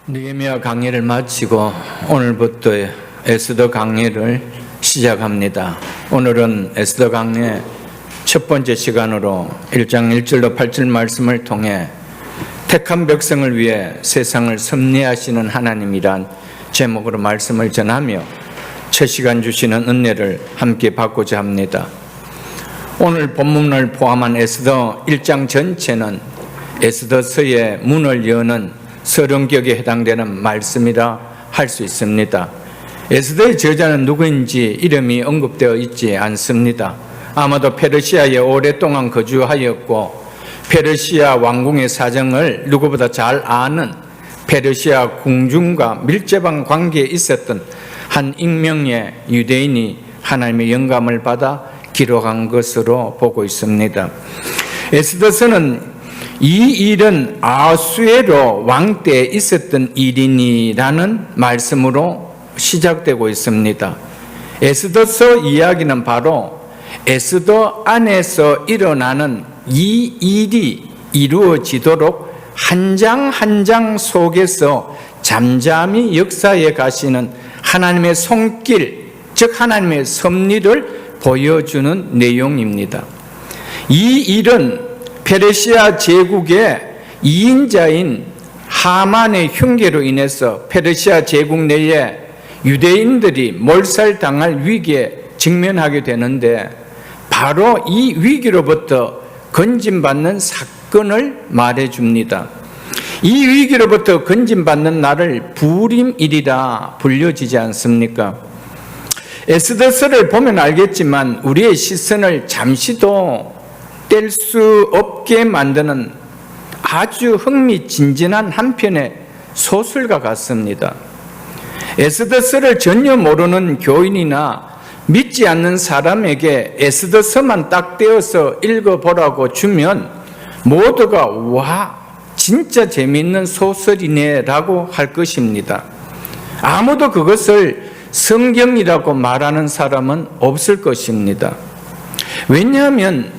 느헤미야 강의를 마치고 오늘부터 에스더 강의를 시작합니다. 오늘은 에스더 강의 첫 번째 시간으로 1장 1절로 8절 말씀을 통해 택한 백성을 위해 세상을 섭리하시는 하나님이란 제목으로 말씀을 전하며 첫 시간 주시는 은혜를 함께 받고자 합니다. 오늘 본문을 포함한 에스더 1장 전체는 에스더서의 문을 여는 서론격에 해당되는 말씀이라 할 수 있습니다. 에스더의 저자는 누구인지 이름이 언급되어 있지 않습니다. 아마도 페르시아에 오랫동안 거주하였고 페르시아 왕궁의 사정을 누구보다 잘 아는 페르시아 궁중과 밀접한 관계에 있었던 한 익명의 유대인이 하나님의 영감을 받아 기록한 것으로 보고 있습니다. 에스더서는 이 일은 아수에로 왕 때에 있었던 일이니라는 말씀으로 시작되고 있습니다. 에스더서 이야기는 바로 에스더 안에서 일어나는 이 일이 이루어지도록 한 장 한 장 속에서 잠잠히 역사에 가시는 하나님의 손길, 즉 하나님의 섭리를 보여주는 내용입니다. 이 일은 페르시아 제국의 2인자인 하만의 흉계로 인해서 페르시아 제국 내에 유대인들이 몰살당할 위기에 직면하게 되는데 바로 이 위기로부터 건진받는 사건을 말해줍니다. 이 위기로부터 건진받는 날을 부림일이라 불려지지 않습니까? 에스더서를 보면 알겠지만 우리의 시선을 잠시도 뗄 수 없게 만드는 아주 흥미진진한 한 편의 소설과 같습니다. 에스더서를 전혀 모르는 교인이나 믿지 않는 사람에게 에스더서만 딱 떼어서 읽어보라고 주면 모두가 와, 진짜 재미있는 소설이네 라고 할 것입니다. 아무도 그것을 성경이라고 말하는 사람은 없을 것입니다. 왜냐하면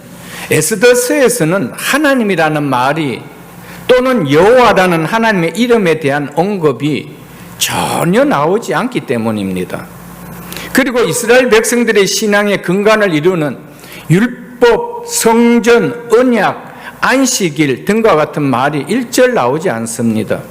에스더서에서는 하나님이라는 말이 또는 여호와라는 하나님의 이름에 대한 언급이 전혀 나오지 않기 때문입니다. 그리고 이스라엘 백성들의 신앙의 근간을 이루는 율법, 성전, 언약, 안식일 등과 같은 말이 일절 나오지 않습니다.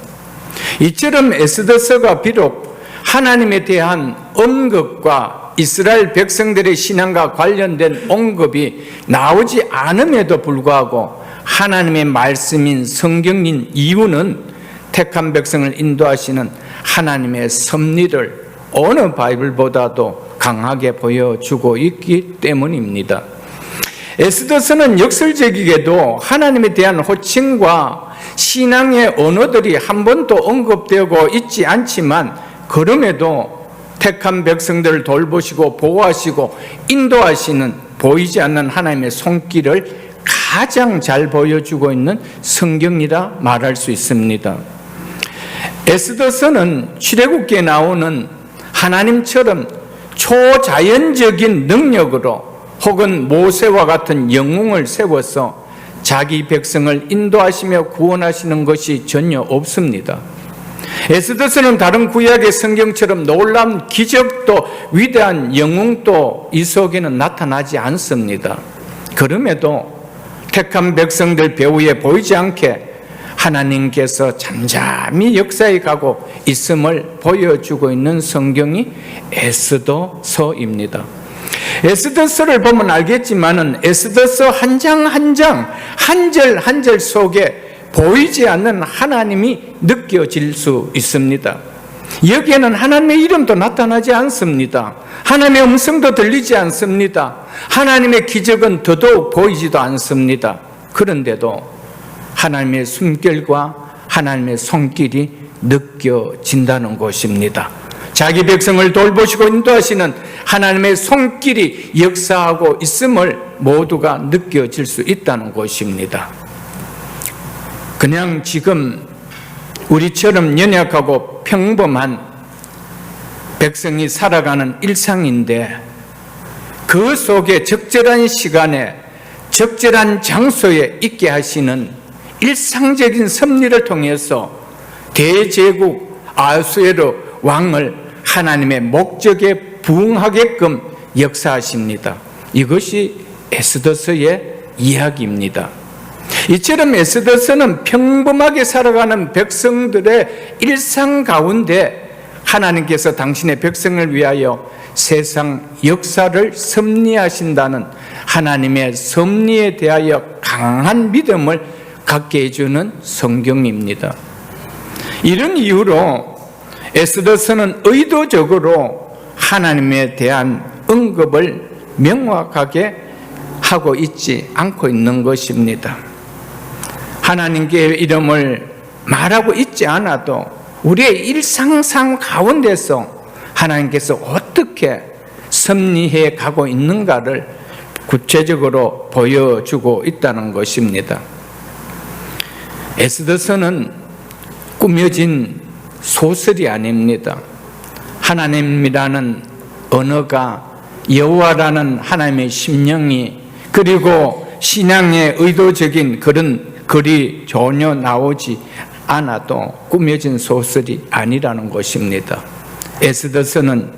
이처럼 에스더서가 비록 하나님에 대한 언급과 이스라엘 백성들의 신앙과 관련된 언급이 나오지 않음에도 불구하고 하나님의 말씀인 성경인 이유는 택한 백성을 인도하시는 하나님의 섭리를 어느 바이블보다도 강하게 보여주고 있기 때문입니다. 에스더서는 역설적이게도 하나님에 대한 호칭과 신앙의 언어들이 한 번도 언급되고 있지 않지만 그럼에도 택한 백성들을 돌보시고 보호하시고 인도하시는 보이지 않는 하나님의 손길을 가장 잘 보여주고 있는 성경이라 말할 수 있습니다. 에스더서는 출애굽기에 나오는 하나님처럼 초자연적인 능력으로 혹은 모세와 같은 영웅을 세워서 자기 백성을 인도하시며 구원하시는 것이 전혀 없습니다. 에스더서는 다른 구약의 성경처럼 놀라운 기적도 위대한 영웅도 이 속에는 나타나지 않습니다. 그럼에도 택한 백성들 배후에 보이지 않게 하나님께서 잠잠히 역사에 가고 있음을 보여주고 있는 성경이 에스더서입니다. 에스더서를 보면 알겠지만은 에스더서 한 장 한 장, 한 절 한 절 속에 보이지 않는 하나님이 느껴질 수 있습니다. 여기에는 하나님의 이름도 나타나지 않습니다. 하나님의 음성도 들리지 않습니다. 하나님의 기적은 더더욱 보이지도 않습니다. 그런데도 하나님의 숨결과 하나님의 손길이 느껴진다는 것입니다. 자기 백성을 돌보시고 인도하시는 하나님의 손길이 역사하고 있음을 모두가 느껴질 수 있다는 것입니다. 그냥 지금 우리처럼 연약하고 평범한 백성이 살아가는 일상인데 그 속에 적절한 시간에 적절한 장소에 있게 하시는 일상적인 섭리를 통해서 대제국 아하수에로 왕을 하나님의 목적에 부응하게끔 역사하십니다. 이것이 에스더서의 이야기입니다. 이처럼 에스더서는 평범하게 살아가는 백성들의 일상 가운데 하나님께서 당신의 백성을 위하여 세상 역사를 섭리하신다는 하나님의 섭리에 대하여 강한 믿음을 갖게 해주는 성경입니다. 이런 이유로 에스더서는 의도적으로 하나님에 대한 언급을 명확하게 하고 있지 않고 있는 것입니다. 하나님께 이름을 말하고 있지 않아도 우리의 일상상 가운데서 하나님께서 어떻게 섭리해 가고 있는가를 구체적으로 보여주고 있다는 것입니다. 에스더서는 꾸며진 소설이 아닙니다. 하나님이라는 언어가, 여호와라는 하나님의 심령이, 그리고 신앙의 의도적인 그런 글이 전혀 나오지 않아도 꾸며진 소설이 아니라는 것입니다. 에스더서는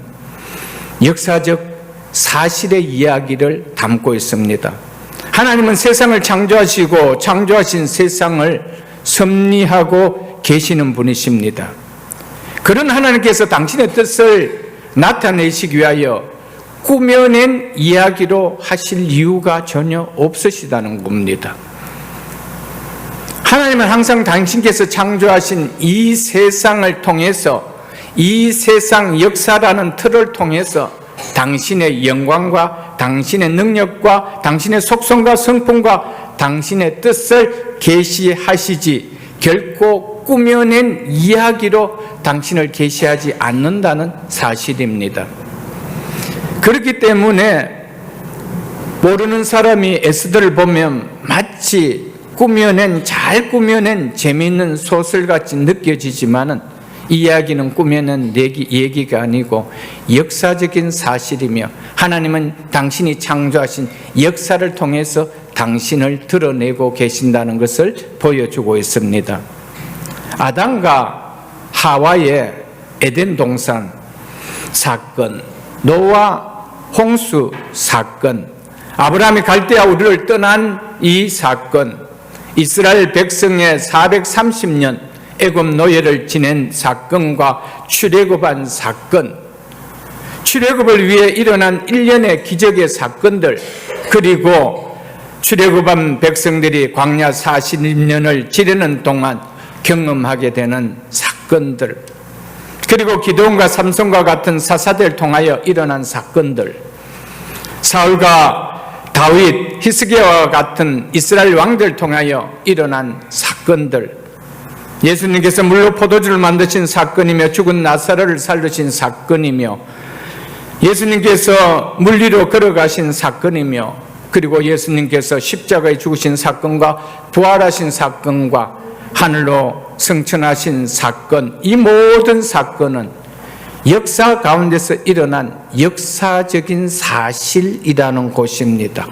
역사적 사실의 이야기를 담고 있습니다. 하나님은 세상을 창조하시고 창조하신 세상을 섭리하고 계시는 분이십니다. 그런 하나님께서 당신의 뜻을 나타내시기 위하여 꾸며낸 이야기로 하실 이유가 전혀 없으시다는 겁니다. 하나님은 항상 당신께서 창조하신 이 세상을 통해서, 이 세상 역사라는 틀을 통해서 당신의 영광과 당신의 능력과 당신의 속성과 성품과 당신의 뜻을 계시하시지 결코 꾸며낸 이야기로 당신을 계시하지 않는다는 사실입니다. 그렇기 때문에 모르는 사람이 에스더를 보면 마치 잘 꾸며낸 재미있는 소설같이 느껴지지만은 이 이야기는 꾸며낸 얘기가 아니고 역사적인 사실이며 하나님은 당신이 창조하신 역사를 통해서 당신을 드러내고 계신다는 것을 보여주고 있습니다. 아담과 하와의 에덴 동산 사건, 노아 홍수 사건, 아브라함이 갈대아 우르를 떠난 이 사건, 이스라엘 백성의 430년 애굽 노예를 지낸 사건과 출애굽한 사건, 출애굽을 위해 일어난 일련의 기적의 사건들, 그리고 출애굽한 백성들이 광야 40년을 지르는 동안 경험하게 되는 사건들, 그리고 기드온과 삼손과 같은 사사들을 통하여 일어난 사건들, 사울과 다윗, 히스기야와 같은 이스라엘 왕들을 통하여 일어난 사건들, 예수님께서 물로 포도주를 만드신 사건이며 죽은 나사로를 살리신 사건이며 예수님께서 물 위로 걸어가신 사건이며 그리고 예수님께서 십자가에 죽으신 사건과 부활하신 사건과 하늘로 승천하신 사건, 이 모든 사건은 역사 가운데서 일어난 역사적인 사실이라는 것입니다.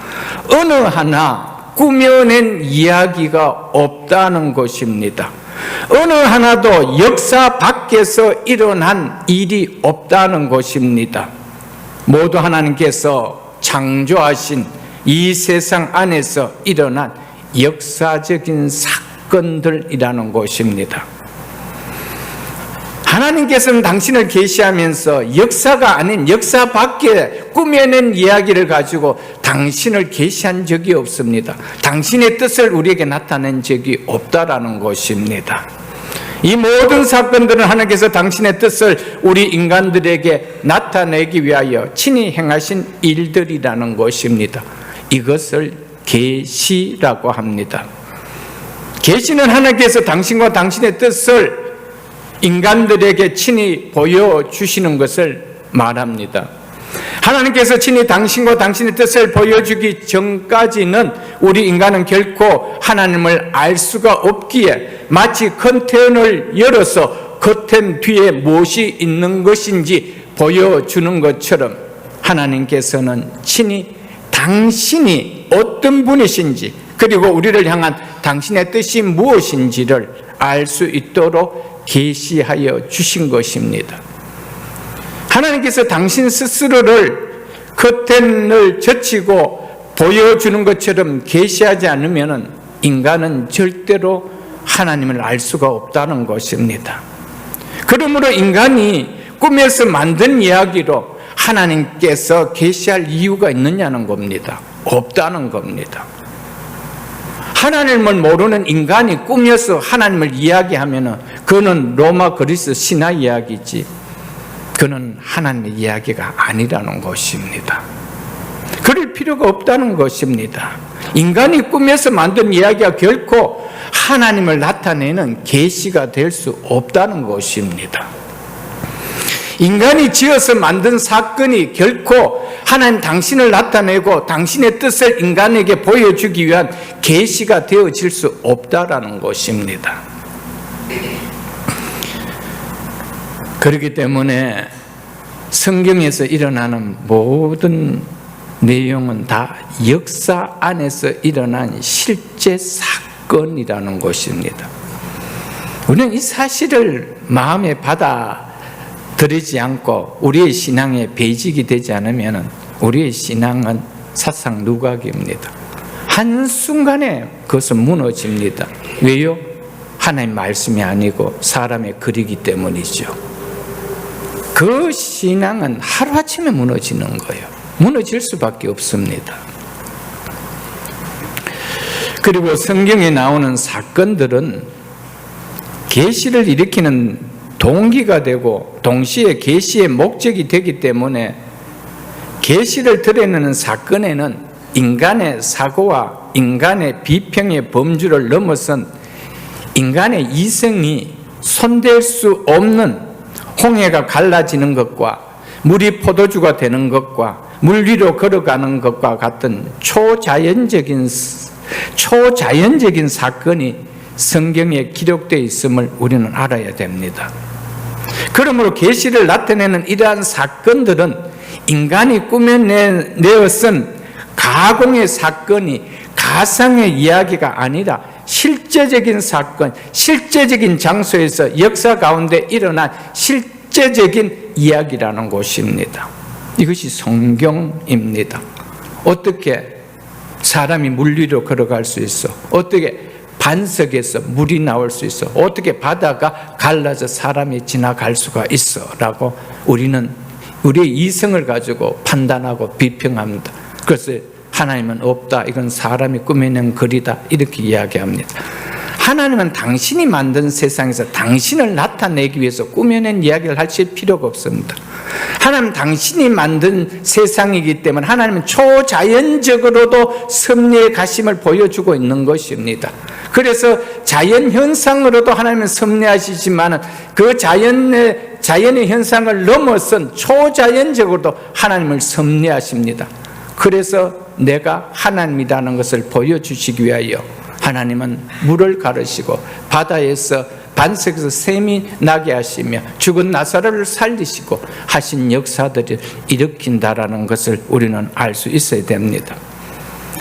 어느 하나 꾸며낸 이야기가 없다는 것입니다. 어느 하나도 역사 밖에서 일어난 일이 없다는 것입니다. 모두 하나님께서 창조하신 이 세상 안에서 일어난 역사적인 사건들이라는 것입니다. 하나님께서는 당신을 계시하면서 역사가 아닌 역사 밖에 꾸며낸 이야기를 가지고 당신을 계시한 적이 없습니다. 당신의 뜻을 우리에게 나타낸 적이 없다라는 것입니다. 이 모든 사건들은 하나님께서 당신의 뜻을 우리 인간들에게 나타내기 위하여 친히 행하신 일들이라는 것입니다. 이것을 계시라고 합니다. 계시는 하나님께서 당신과 당신의 뜻을 인간들에게 친히 보여주시는 것을 말합니다. 하나님께서 친히 당신과 당신의 뜻을 보여주기 전까지는 우리 인간은 결코 하나님을 알 수가 없기에 마치 커튼을 열어서 커튼 뒤에 무엇이 있는 것인지 보여주는 것처럼 하나님께서는 친히 당신이 어떤 분이신지 그리고 우리를 향한 당신의 뜻이 무엇인지를 알 수 있도록 계시하여 주신 것입니다. 하나님께서 당신 스스로를 커튼을 젖히고 보여주는 것처럼 계시하지 않으면 인간은 절대로 하나님을 알 수가 없다는 것입니다. 그러므로 인간이 꿈에서 만든 이야기로 하나님께서 계시할 이유가 있느냐는 겁니다. 없다는 겁니다. 하나님을 모르는 인간이 꿈에서 하나님을 이야기하면 그는 로마 그리스 신화 이야기지, 그는 하나님의 이야기가 아니라는 것입니다. 그럴 필요가 없다는 것입니다. 인간이 꿈에서 만든 이야기가 결코 하나님을 나타내는 계시가 될 수 없다는 것입니다. 인간이 지어서 만든 사건이 결코 하나님 당신을 나타내고 당신의 뜻을 인간에게 보여주기 위한 계시가 되어질 수 없다라는 것입니다. 그렇기 때문에 성경에서 일어나는 모든 내용은 다 역사 안에서 일어난 실제 사건이라는 것입니다. 우리는 이 사실을 마음에 받아들이지 않고 우리의 신앙에 배직이 되지 않으면 우리의 신앙은 사상 누각입니다. 한순간에 그것은 무너집니다. 왜요? 하나님 말씀이 아니고 사람의 글이기 때문이죠. 그 신앙은 하루아침에 무너지는 거예요. 무너질 수밖에 없습니다. 그리고 성경에 나오는 사건들은 계시를 일으키는 동기가 되고 동시에 계시의 목적이 되기 때문에 계시를 드러내는 사건에는 인간의 사고와 인간의 비평의 범주를 넘어선 인간의 이성이 손댈 수 없는 홍해가 갈라지는 것과 물이 포도주가 되는 것과 물 위로 걸어가는 것과 같은 초자연적인 사건이 성경에 기록되어 있음을 우리는 알아야 됩니다. 그러므로 계시를 나타내는 이러한 사건들은 인간이 꾸며내어 쓴 가공의 사건이 가상의 이야기가 아니라 실제적인 사건, 실제적인 장소에서 역사 가운데 일어난 실제적인 이야기라는 것입니다. 이것이 성경입니다. 어떻게 사람이 물 위로 걸어갈 수 있어? 어떻게 반석에서 물이 나올 수 있어? 어떻게 바다가 갈라져 사람이 지나갈 수가 있어? 라고 우리는 우리의 이성을 가지고 판단하고 비평합니다. 그래서 하나님은 없다, 이건 사람이 꾸며낸 글이다, 이렇게 이야기합니다. 하나님은 당신이 만든 세상에서 당신을 나타내기 위해서 꾸며낸 이야기를 하실 필요가 없습니다. 하나님은 당신이 만든 세상이기 때문에 하나님은 초자연적으로도 섭리의 가심을 보여주고 있는 것입니다. 그래서 자연현상으로도 하나님은 섭리하시지만 그 자연의 현상을 넘어선 초자연적으로도 하나님을 섭리하십니다. 그래서 내가 하나님이라는 것을 보여주시기 위하여 하나님은 물을 가르시고 바다에서 반석에서 샘이 나게 하시며 죽은 나사로를 살리시고 하신 역사들을 일으킨다라는 것을 우리는 알 수 있어야 됩니다.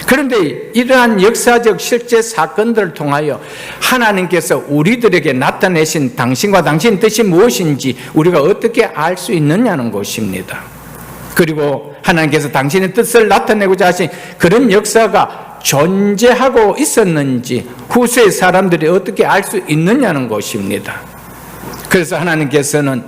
그런데 이러한 역사적 실제 사건들을 통하여 하나님께서 우리들에게 나타내신 당신과 당신 뜻이 무엇인지 우리가 어떻게 알 수 있느냐는 것입니다. 그리고 하나님께서 당신의 뜻을 나타내고자 하신 그런 역사가 존재하고 있었는지 후세의 사람들이 어떻게 알 수 있느냐는 것입니다. 그래서 하나님께서는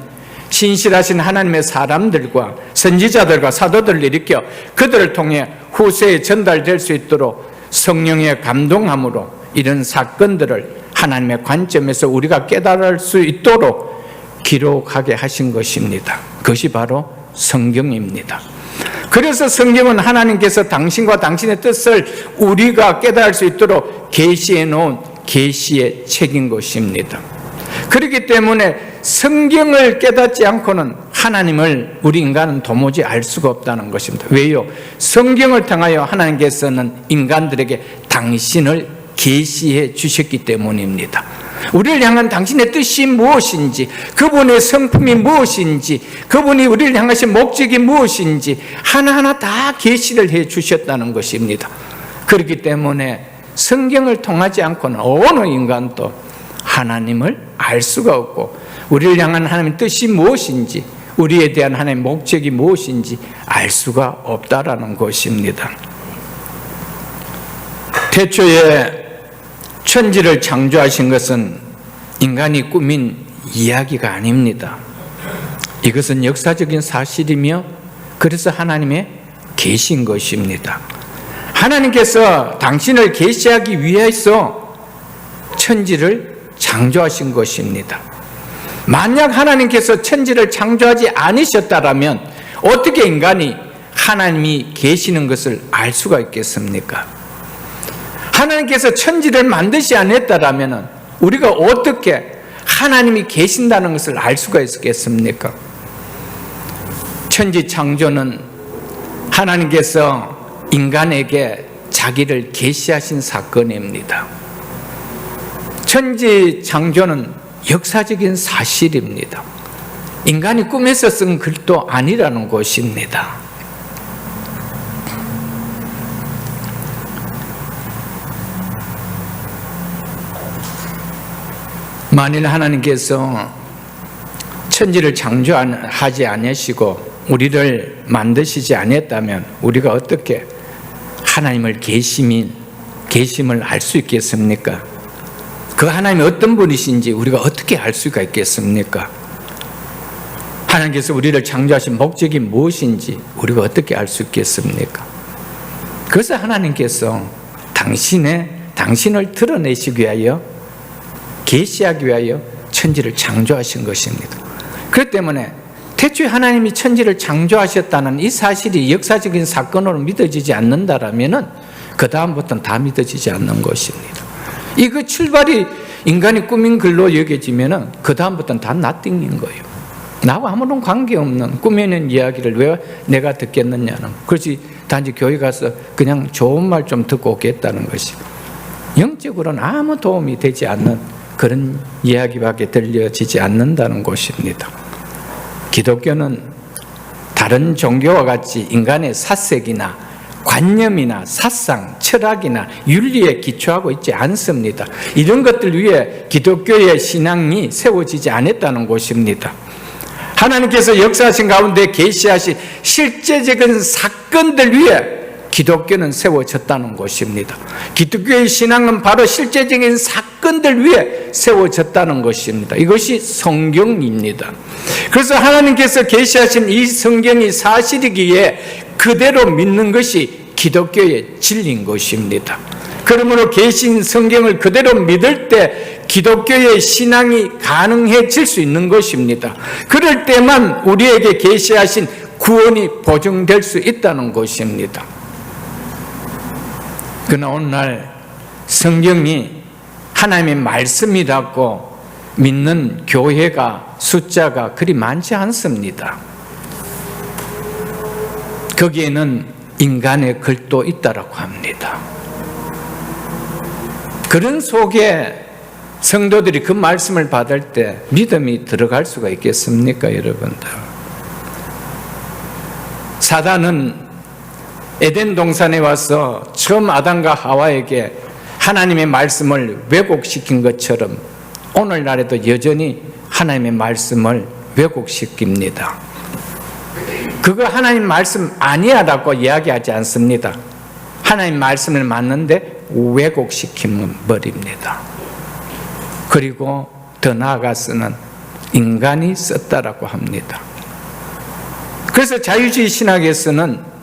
신실하신 하나님의 사람들과 선지자들과 사도들을 일으켜 그들을 통해 후세에 전달될 수 있도록 성령의 감동함으로 이런 사건들을 하나님의 관점에서 우리가 깨달을 수 있도록 기록하게 하신 것입니다. 그것이 바로 성경입니다. 그래서 성경은 하나님께서 당신과 당신의 뜻을 우리가 깨달을 수 있도록 계시해 놓은 계시의 책인 것입니다. 그렇기 때문에 성경을 깨닫지 않고는 하나님을 우리 인간은 도무지 알 수가 없다는 것입니다. 왜요? 성경을 통하여 하나님께서는 인간들에게 당신을 계시해 주셨기 때문입니다. 우리를 향한 당신의 뜻이 무엇인지, 그분의 성품이 무엇인지, 그분이 우리를 향하신 목적이 무엇인지 하나하나 다 계시를 해 주셨다는 것입니다. 그렇기 때문에 성경을 통하지 않고는 어느 인간도 하나님을 알 수가 없고 우리를 향한 하나님의 뜻이 무엇인지 우리에 대한 하나님의 목적이 무엇인지 알 수가 없다라는 것입니다. 태초에 천지를 창조하신 것은 인간이 꾸민 이야기가 아닙니다. 이것은 역사적인 사실이며 그래서 하나님의 계신 것입니다. 하나님께서 당신을 계시하기 위해서 천지를 창조하신 것입니다. 만약 하나님께서 천지를 창조하지 않으셨다면 어떻게 인간이 하나님이 계시는 것을 알 수가 있겠습니까? 하나님께서 천지를 만드시 않았다면 우리가 어떻게 하나님이 계신다는 것을 알 수가 있겠습니까? 천지 창조는 하나님께서 인간에게 자기를 계시하신 사건입니다. 천지 창조는 역사적인 사실입니다. 인간이 꿈에서 쓴 글도 아니라는 것입니다. 만일 하나님께서 천지를 창조하지 않으시고 우리를 만드시지 않았다면 우리가 어떻게 하나님을 계심을 알 수 있겠습니까? 그 하나님이 어떤 분이신지 우리가 어떻게 알 수가 있겠습니까? 하나님께서 우리를 창조하신 목적이 무엇인지 우리가 어떻게 알 수 있겠습니까? 그래서 하나님께서 당신을 드러내시기 위하여 계시하기 위하여 천지를 창조하신 것입니다. 그렇기 때문에 태초에 하나님이 천지를 창조하셨다는 이 사실이 역사적인 사건으로 믿어지지 않는다라면 그 다음부터는 다 믿어지지 않는 것입니다. 이 출발이 인간이 꾸민 글로 여겨지면 그 다음부터는 다 나띵인 거예요. 나와 아무런 관계없는 꾸며낸 이야기를 왜 내가 듣겠느냐는, 그렇지 단지 교회 가서 그냥 좋은 말 좀 듣고 오겠다는 것이 영적으로는 아무 도움이 되지 않는 그런 이야기밖에 들려지지 않는다는 것입니다. 기독교는 다른 종교와 같이 인간의 사색이나 관념이나 사상, 철학이나 윤리에 기초하고 있지 않습니다. 이런 것들 위에 기독교의 신앙이 세워지지 않았다는 것입니다. 하나님께서 역사하신 가운데 계시하신 실제적인 사건들 위에 기독교는 세워졌다는 것입니다. 기독교의 신앙은 바로 실제적인 사건들 위에 세워졌다는 것입니다. 이것이 성경입니다. 그래서 하나님께서 계시하신 이 성경이 사실이기에 그대로 믿는 것이 기독교의 진리인 것입니다. 그러므로 계신 성경을 그대로 믿을 때 기독교의 신앙이 가능해질 수 있는 것입니다. 그럴 때만 우리에게 계시하신 구원이 보증될 수 있다는 것입니다. 그러나 오늘날 성경이 하나님의 말씀이라고 믿는 교회가 숫자가 그리 많지 않습니다. 거기에는 인간의 글도 있다라고 합니다. 그런 속에 성도들이 그 말씀을 받을 때 믿음이 들어갈 수가 있겠습니까, 여러분들? 사단은 에덴 동산에 와서 처음 아담과 하와에게 하나님의 말씀을 왜곡시킨 것처럼 오늘날에도 여전히 하나님의 말씀을 왜곡시킵니다. 그거 하나님 말씀 아니야라고 이야기하지 않습니다. 하나님 말씀을 맞는데 왜곡시키면 버립니다. 그리고 더 나아가서는 인간이 썼다라고 합니다. 그래서 자유주의 신학에서는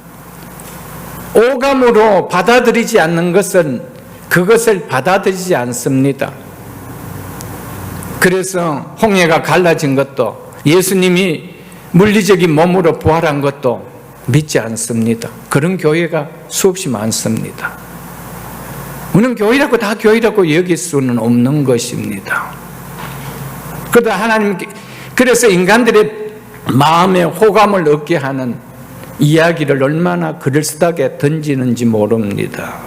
오감으로 받아들이지 않는 것은 그것을 받아들이지 않습니다. 그래서 홍해가 갈라진 것도 예수님이 물리적인 몸으로 부활한 것도 믿지 않습니다. 그런 교회가 수없이 많습니다. 우리는 교회라고 다 교회라고 여길 수는 없는 것입니다. 그러다 그래서 인간들의 마음에 호감을 얻게 하는 이야기를 얼마나 그럴싸하게 던지는지 모릅니다.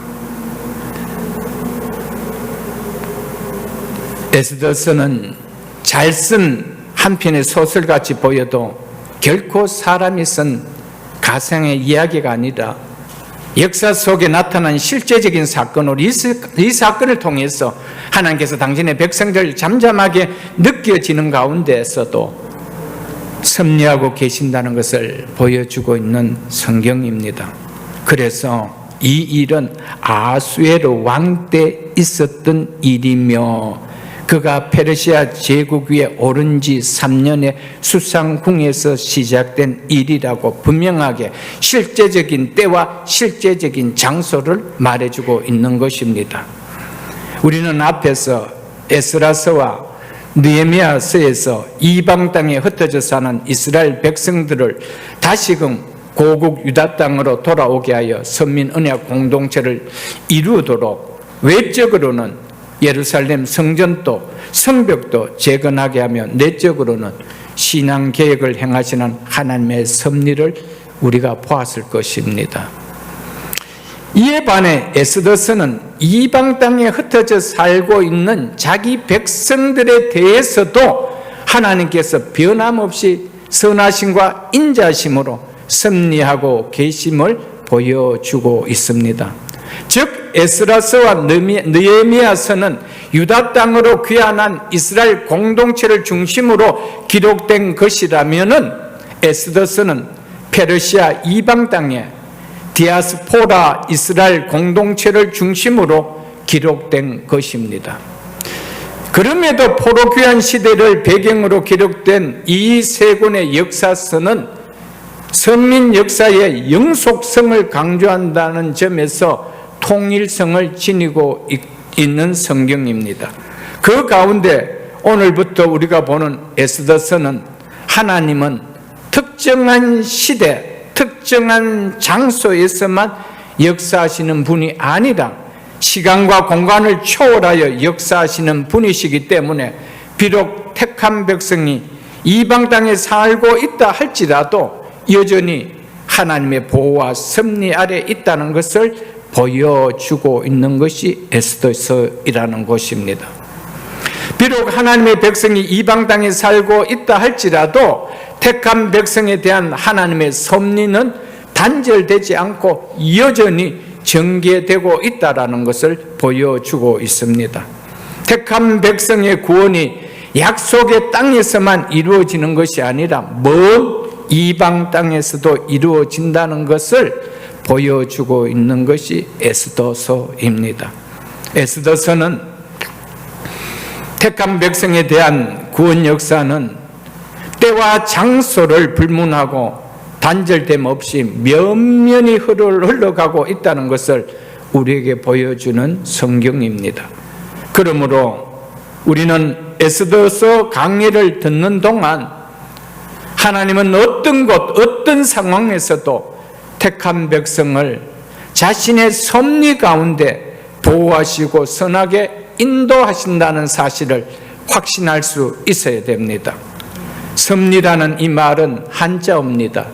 에스더서는 잘 쓴 한 편의 소설같이 보여도 결코 사람이 쓴 가상의 이야기가 아니라 역사 속에 나타난 실제적인 사건으로 이 사건을 통해서 하나님께서 당신의 백성들 잠잠하게 느껴지는 가운데에서도 섭리하고 계신다는 것을 보여주고 있는 성경입니다. 그래서 이 일은 아수에로 왕 때 있었던 일이며 그가 페르시아 제국 위에 오른 지 3년의 수상궁에서 시작된 일이라고 분명하게 실제적인 때와 실제적인 장소를 말해주고 있는 것입니다. 우리는 앞에서 에스라서와 느헤미야서에서 이방 땅에 흩어져 사는 이스라엘 백성들을 다시금 고국 유다 땅으로 돌아오게 하여 선민 언약 공동체를 이루도록 외적으로는 예루살렘 성전도 성벽도 재건하게 하며 내적으로는 신앙 계획을 행하시는 하나님의 섭리를 우리가 보았을 것입니다. 이에 반해 에스더서는 이방 땅에 흩어져 살고 있는 자기 백성들에 대해서도 하나님께서 변함없이 선하심과 인자심으로 섭리하고 계심을 보여주고 있습니다. 즉 에스라서와 느헤미야서는 유다 땅으로 귀환한 이스라엘 공동체를 중심으로 기록된 것이라면은 에스더서는 페르시아 이방 땅에 디아스포라 이스라엘 공동체를 중심으로 기록된 것입니다. 그럼에도 포로 귀환 시대를 배경으로 기록된 이 세 권의 역사서는 선민 역사의 영속성을 강조한다는 점에서 통일성을 지니고 있는 성경입니다. 그 가운데 오늘부터 우리가 보는 에스더서는 하나님은 특정한 시대, 특정한 장소에서만 역사하시는 분이 아니라 시간과 공간을 초월하여 역사하시는 분이시기 때문에 비록 택한 백성이 이방 땅에 살고 있다 할지라도 여전히 하나님의 보호와 섭리 아래 있다는 것을 보여주고 있는 것이 에스더서이라는 것입니다. 비록 하나님의 백성이 이방 땅에 살고 있다 할지라도 택한 백성에 대한 하나님의 섭리는 단절되지 않고 여전히 전개되고 있다는 것을 보여주고 있습니다. 택한 백성의 구원이 약속의 땅에서만 이루어지는 것이 아니라 먼 이방 땅에서도 이루어진다는 것을 보여주고 있는 것이 에스더서입니다. 에스더서는 택한 백성에 대한 구원 역사는 때와 장소를 불문하고 단절됨 없이 면면히 흘러가고 있다는 것을 우리에게 보여주는 성경입니다. 그러므로 우리는 에스더서 강의를 듣는 동안 하나님은 어떤 곳, 어떤 상황에서도 택한 백성을 자신의 섭리 가운데 보호하시고 선하게 인도하신다는 사실을 확신할 수 있어야 됩니다. 섭리라는 이 말은 한자어입니다.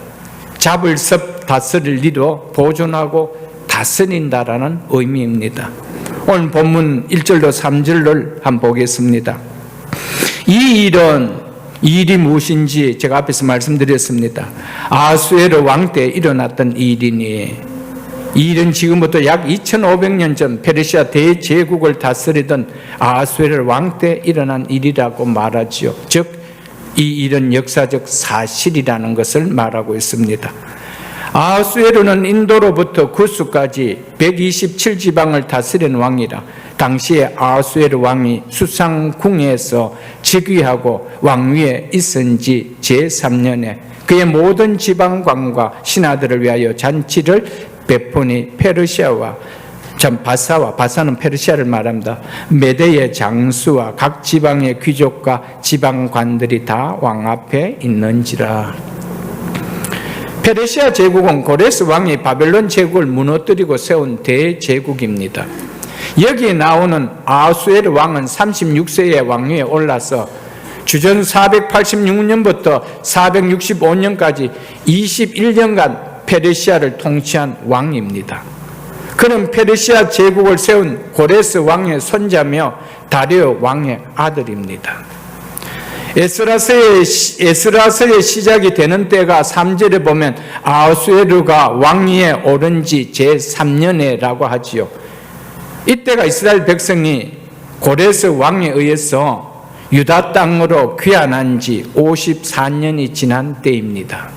잡을 섭 다스릴 리로 보존하고 다스린다라는 의미입니다. 오늘 본문 1절로 3절을 한번 보겠습니다. 이 일이 무엇인지 제가 앞에서 말씀드렸습니다. 아수에르 왕 때 일어났던 일이니, 이 일은 지금부터 약 2500년 전 페르시아 대제국을 다스리던 아수에르 왕 때 일어난 일이라고 말하지요. 즉 이 일은 역사적 사실이라는 것을 말하고 있습니다. 아수에르는 인도로부터 구스까지 127지방을 다스린 왕이라 당시에 아수에르 왕이 수상궁에서 즉위하고 왕위에 있은 지 제3년에 그의 모든 지방관과 신하들을 위하여 잔치를 베푸니 페르시아와 바사는 페르시아를 말합니다. 메대의 장수와 각 지방의 귀족과 지방관들이 다 왕 앞에 있는지라. 페르시아 제국은 고레스 왕이 바벨론 제국을 무너뜨리고 세운 대제국입니다. 여기에 나오는 아수에르 왕은 36세의 왕위에 올라서 주전 486년부터 465년까지 21년간 페르시아를 통치한 왕입니다. 그는 페르시아 제국을 세운 고레스 왕의 손자며 다리오 왕의 아들입니다. 에스라서의 시작이 되는 때가 3절에 보면 아수에르가 왕위에 오른 지 제3년에라고 하지요. 이때가 이스라엘 백성이 고레스 왕에 의해서 유다 땅으로 귀환한 지 54년이 지난 때입니다.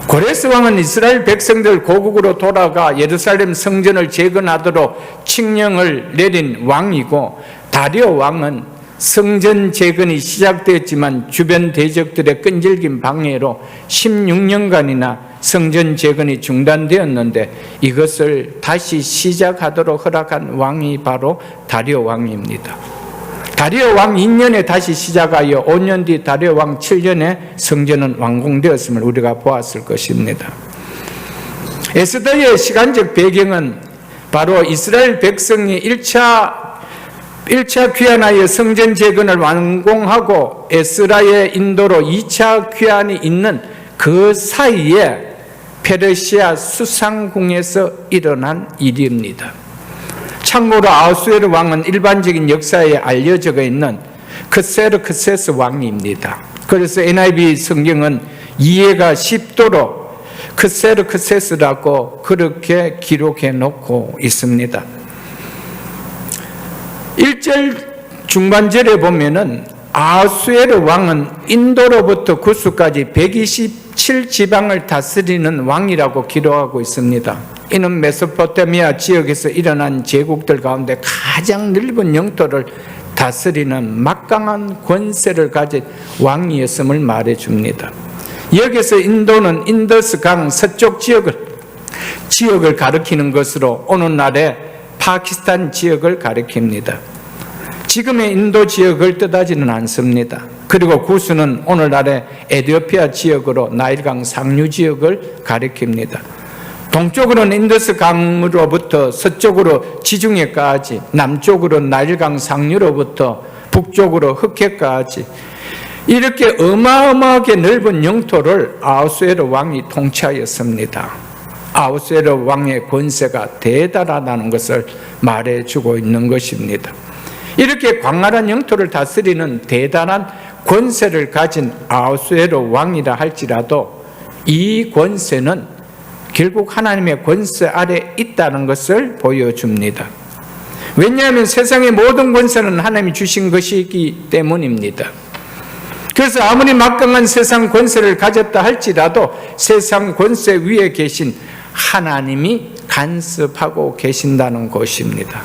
고레스 왕은 이스라엘 백성들 고국으로 돌아가 예루살렘 성전을 재건하도록 칙령을 내린 왕이고, 다리오 왕은 성전 재건이 시작되었지만 주변 대적들의 끈질긴 방해로 16년간이나 성전 재건이 중단되었는데, 이것을 다시 시작하도록 허락한 왕이 바로 다리오 왕입니다. 다리오 왕 2년에 다시 시작하여 5년 뒤 다리오 왕 7년에 성전은 완공되었음을 우리가 보았을 것입니다. 에스더의 시간적 배경은 바로 이스라엘 백성이 1차 귀환하여 성전 재건을 완공하고 에스라의 인도로 2차 귀환이 있는 그 사이에 페르시아 수상궁에서 일어난 일입니다. 참고로 아하수에르 왕은 일반적인 역사에 알려져 있는 크세르크세스 왕입니다. 그래서 NIV 성경은 이해가 쉽도록 크세르크세스라고 그렇게 기록해 놓고 있습니다. 1절 중반절에 보면은 아하수에르 왕은 인도로부터 구스까지 127지방을 다스리는 왕이라고 기록하고 있습니다. 이는 메소포타미아 지역에서 일어난 제국들 가운데 가장 넓은 영토를 다스리는 막강한 권세를 가진 왕이었음을 말해줍니다. 여기서 인도는 인더스 강 서쪽 지역을 가리키는 것으로 오늘날의 파키스탄 지역을 가리킵니다. 지금의 인도 지역을 뜻하지는 않습니다. 그리고 구스는 오늘날의 에티오피아 지역으로 나일강 상류 지역을 가리킵니다. 동쪽으로는 인더스 강으로부터 서쪽으로 지중해까지, 남쪽으로 나일강 상류로부터 북쪽으로 흑해까지, 이렇게 어마어마하게 넓은 영토를 아하수에르 왕이 통치하였습니다. 아하수에르 왕의 권세가 대단하다는 것을 말해주고 있는 것입니다. 이렇게 광활한 영토를 다스리는 대단한 권세를 가진 아하수에르 왕이라 할지라도 이 권세는 결국 하나님의 권세 아래 있다는 것을 보여줍니다. 왜냐하면 세상의 모든 권세는 하나님이 주신 것이기 때문입니다. 그래서 아무리 막강한 세상 권세를 가졌다 할지라도 세상 권세 위에 계신 하나님이 간섭하고 계신다는 것입니다.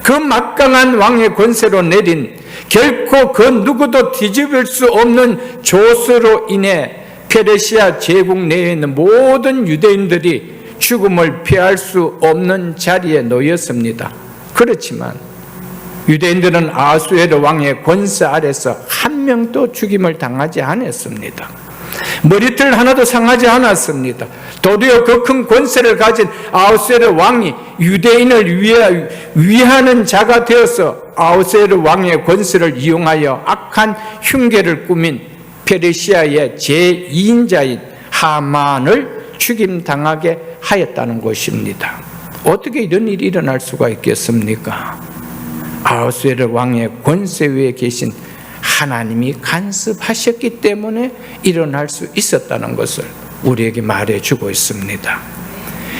그 막강한 왕의 권세로 내린 결코 그 누구도 뒤집을 수 없는 조서로 인해 페르시아 제국 내에 있는 모든 유대인들이 죽음을 피할 수 없는 자리에 놓였습니다. 그렇지만 유대인들은 아하수에르 왕의 권세 아래서 한 명도 죽임을 당하지 않았습니다. 머리털 하나도 상하지 않았습니다. 도리어 그 큰 권세를 가진 아하수에르 왕이 유대인을 위하는 자가 되어서 아하수에르 왕의 권세를 이용하여 악한 흉계를 꾸민 페르시아의 제2인자인 하만을 죽임당하게 하였다는 것입니다. 어떻게 이런 일이 일어날 수가 있겠습니까? 아하수에르 왕의 권세 위에 계신 하나님이 간섭하셨기 때문에 일어날 수 있었다는 것을 우리에게 말해주고 있습니다.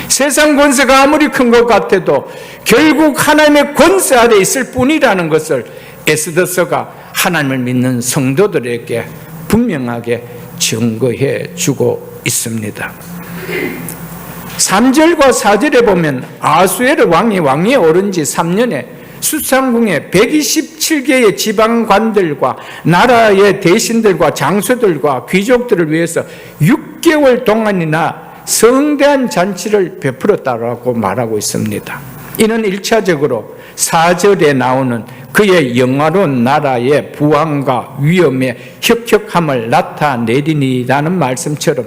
세상 권세가 아무리 큰 것 같아도 결국 하나님의 권세 아래 있을 뿐이라는 것을 에스더서가 하나님을 믿는 성도들에게 분명하게 증거해 주고 있습니다. 3절과 4절에 보면 아하수에르 왕이 왕위에 오른 지 3년에 수상궁에 127개의 지방관들과 나라의 대신들과 장수들과 귀족들을 위해서 6개월 동안이나 성대한 잔치를 베풀었다고 말하고 있습니다. 이는 1차적으로 4절에 나오는 그의 영화로운 나라의 부왕과 위엄의 혁혁함을 나타내리니라는 말씀처럼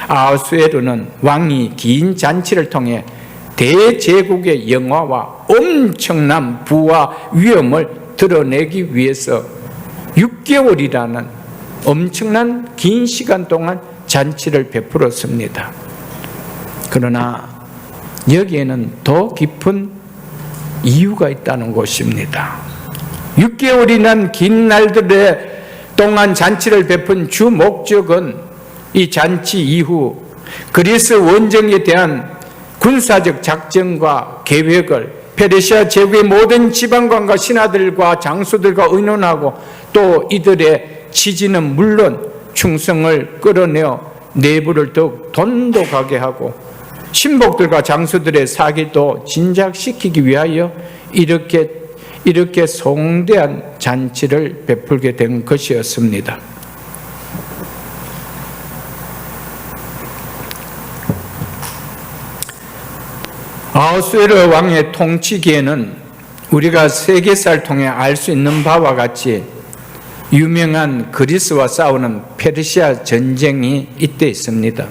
아하수에르는 왕이 긴 잔치를 통해 대제국의 영화와 엄청난 부와 위엄을 드러내기 위해서 6개월이라는 엄청난 긴 시간 동안 잔치를 베풀었습니다. 그러나 여기에는 더 깊은 이유가 있다는 것입니다. 6개월이나 긴 날들의 동안 잔치를 베푼 주 목적은 이 잔치 이후 그리스 원정에 대한 군사적 작전과 계획을 페르시아 제국의 모든 지방관과 신하들과 장수들과 의논하고 또 이들의 지지는 물론 충성을 끌어내어 내부를 더욱 돈독하게 하고 신복들과 장수들의 사기도 진작시키기 위하여 이렇게 성대한 잔치를 베풀게 된 것이었습니다. 아하수에르 왕의 통치기에는 우리가 세계사를 통해 알 수 있는 바와 같이 유명한 그리스와 싸우는 페르시아 전쟁이 이때 있습니다.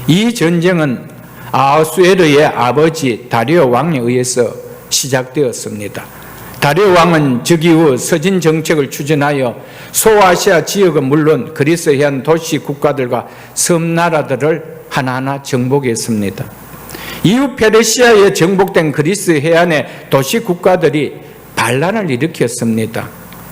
이 전쟁은 아하수에르의 아버지 다리오 왕에 의해서 시작되었습니다. 다리오 왕은 즉위후 서진 정책을 추진하여 소아시아 지역은 물론 그리스 해안 도시 국가들과 섬나라들을 하나하나 정복했습니다. 이후 페르시아에 정복된 그리스 해안의 도시 국가들이 반란을 일으켰습니다.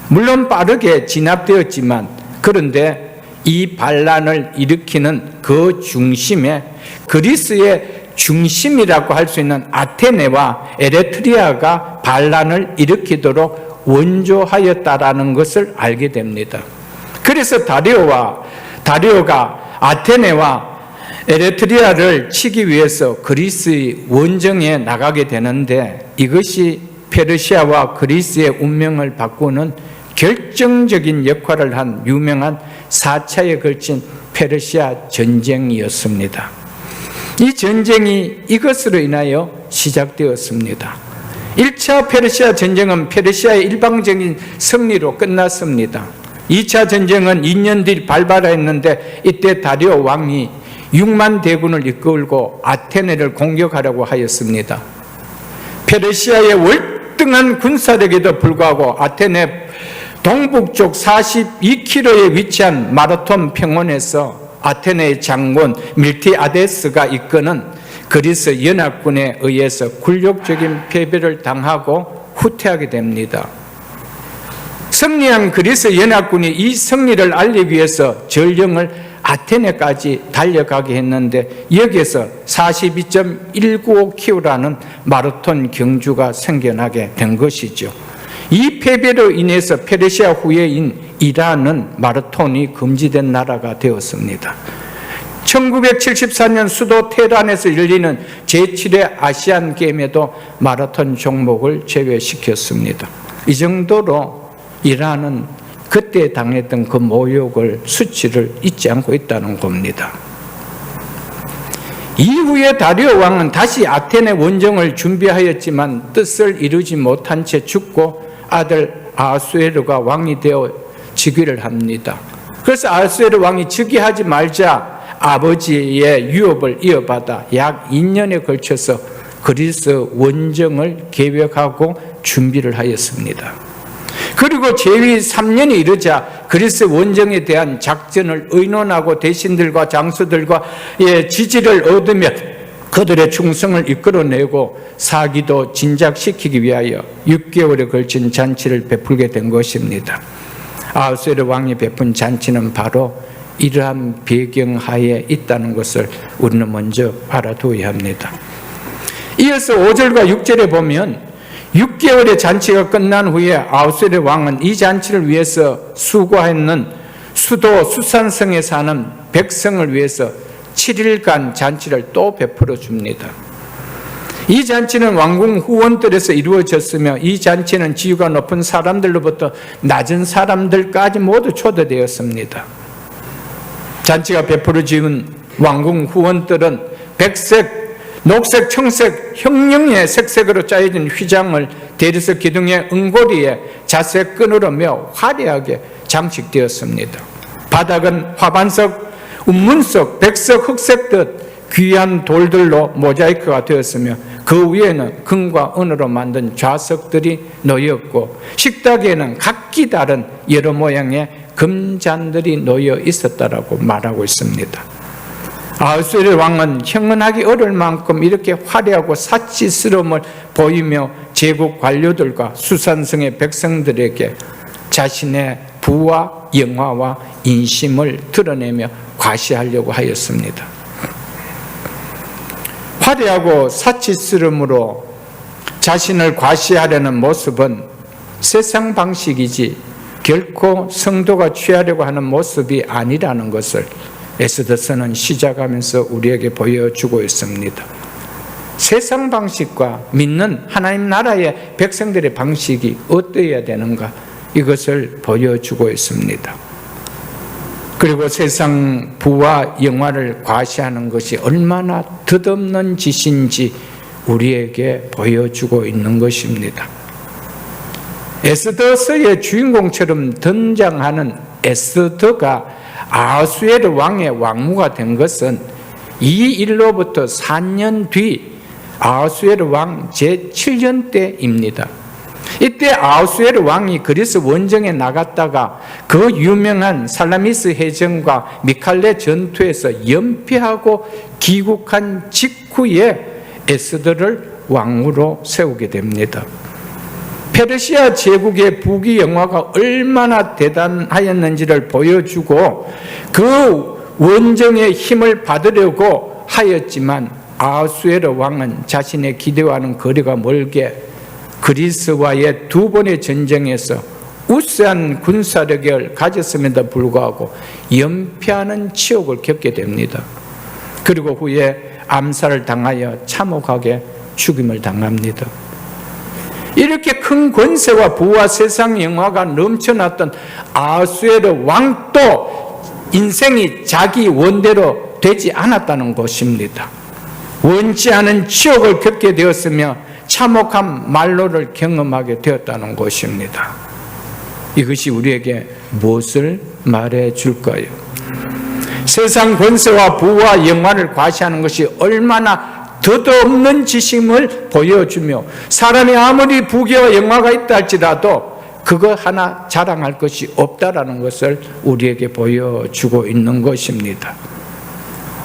물론 빠르게 진압되었지만 그런데 이 반란을 일으키는 그 중심에 그리스의 중심이라고 할 수 있는 아테네와 에레트리아가 반란을 일으키도록 원조하였다라는 것을 알게 됩니다. 그래서 다리오가 아테네와 에레트리아를 치기 위해서 그리스의 원정에 나가게 되는데 이것이 페르시아와 그리스의 운명을 바꾸는 결정적인 역할을 한 유명한 4차에 걸친 페르시아 전쟁이었습니다. 이 전쟁이 이것으로 인하여 시작되었습니다. 1차 페르시아 전쟁은 페르시아의 일방적인 승리로 끝났습니다. 2차 전쟁은 2년 뒤 발발했는데 이때 다리오 왕이 6만 대군을 이끌고 아테네를 공격하려고 하였습니다. 페르시아의 월등한 군사력에도 불구하고 아테네 동북쪽 42km에 위치한 마라톤 평원에서 아테네의 장군 밀티아데스가 이끄는 그리스 연합군에 의해서 굴욕적인 패배를 당하고 후퇴하게 됩니다. 승리한 그리스 연합군이 이 승리를 알리기 위해서 전령을 아테네까지 달려가게 했는데 여기에서 42.195km라는 마라톤 경주가 생겨나게 된 것이죠. 이 패배로 인해서 페르시아 후예인 이란은 마라톤이 금지된 나라가 되었습니다. 1974년 수도 테헤란에서 열리는 제7회 아시안 게임에도 마라톤 종목을 제외시켰습니다. 이 정도로 이란은 그때 당했던 그 모욕을 수치를 잊지 않고 있다는 겁니다. 이후에 다리오 왕은 다시 아테네 원정을 준비하였지만 뜻을 이루지 못한 채 죽고 아들 아하수에르가 왕이 되어 즉위를 합니다. 그래서 아하수에르 왕이 즉위하지 말자 아버지의 유업을 이어받아 약 2년에 걸쳐서 그리스 원정을 계획하고 준비를 하였습니다. 그리고 재위 3년이 이르자 그리스 원정에 대한 작전을 의논하고 대신들과 장수들과의 지지를 얻으며 그들의 충성을 이끌어내고 사기도 진작시키기 위하여 6개월에 걸친 잔치를 베풀게 된 것입니다. 아하수에르 왕이 베푼 잔치는 바로 이러한 배경하에 있다는 것을 우리는 먼저 알아두어야 합니다. 이어서 5절과 6절에 보면 6개월의 잔치가 끝난 후에 아하수에르 왕은 이 잔치를 위해서 수고하는 수도 수산성에 사는 백성을 위해서 7일간 잔치를 또 베풀어 줍니다. 이 잔치는 왕궁 후원들에서 이루어졌으며 이 잔치는 지위가 높은 사람들로부터 낮은 사람들까지 모두 초대되었습니다. 잔치가 베풀어진 왕궁 후원들은 백색, 녹색, 청색, 형형의 색색으로 짜여진 휘장을 대리석 기둥의 은고리에 자색 끈으로 며 화려하게 장식되었습니다. 바닥은 화반석, 운문석, 백석, 흑색 듯 귀한 돌들로 모자이크가 되었으며 그 위에는 금과 은으로 만든 좌석들이 놓였고 식탁에는 각기 다른 여러 모양의 금잔들이 놓여 있었다라고 말하고 있습니다. 아하수에르 왕은 형언하기 어려울 만큼 이렇게 화려하고 사치스러움을 보이며 제국 관료들과 수산성의 백성들에게 자신의 부와 영화와 인심을 드러내며 과시하려고 하였습니다. 화려하고 사치스러움으로 자신을 과시하려는 모습은 세상 방식이지 결코 성도가 취하려고 하는 모습이 아니라는 것을 에스더서는 시작하면서 우리에게 보여주고 있습니다. 세상 방식과 믿는 하나님 나라의 백성들의 방식이 어떠해야 되는가, 이것을 보여주고 있습니다. 그리고 세상 부와 영화를 과시하는 것이 얼마나 덧없는 짓인지 우리에게 보여주고 있는 것입니다. 에스더서의 주인공처럼 등장하는 에스더가 아하수에르 왕의 왕후가 된 것은 이 일로부터 4년 뒤 아하수에르 왕 제7년 때입니다. 이때 아하수에르 왕이 그리스 원정에 나갔다가 그 유명한 살라미스 해전과 미칼레 전투에서 연패하고 귀국한 직후에 에스더를 왕후로 세우게 됩니다. 페르시아 제국의 부귀영화가 얼마나 대단하였는지를 보여주고 그 원정의 힘을 받으려고 하였지만 아하수에르 왕은 자신의 기대와는 거리가 멀게 그리스와의 두 번의 전쟁에서 우세한 군사력을 가졌음에도 불구하고 연패하는 치욕을 겪게 됩니다. 그리고 후에 암살을 당하여 참혹하게 죽임을 당합니다. 이렇게 큰 권세와 부와 세상 영화가 넘쳐났던 아하수에르 왕도 인생이 자기 원대로 되지 않았다는 것입니다. 원치 않은 치욕을 겪게 되었으며 참혹한 말로를 경험하게 되었다는 것입니다. 이것이 우리에게 무엇을 말해 줄까요? 세상 권세와 부와 영화를 과시하는 것이 얼마나 덧없는 짓임을 보여주며 사람이 아무리 부귀와 영화가 있다 할지라도 그거 하나 자랑할 것이 없다라는 것을 우리에게 보여주고 있는 것입니다.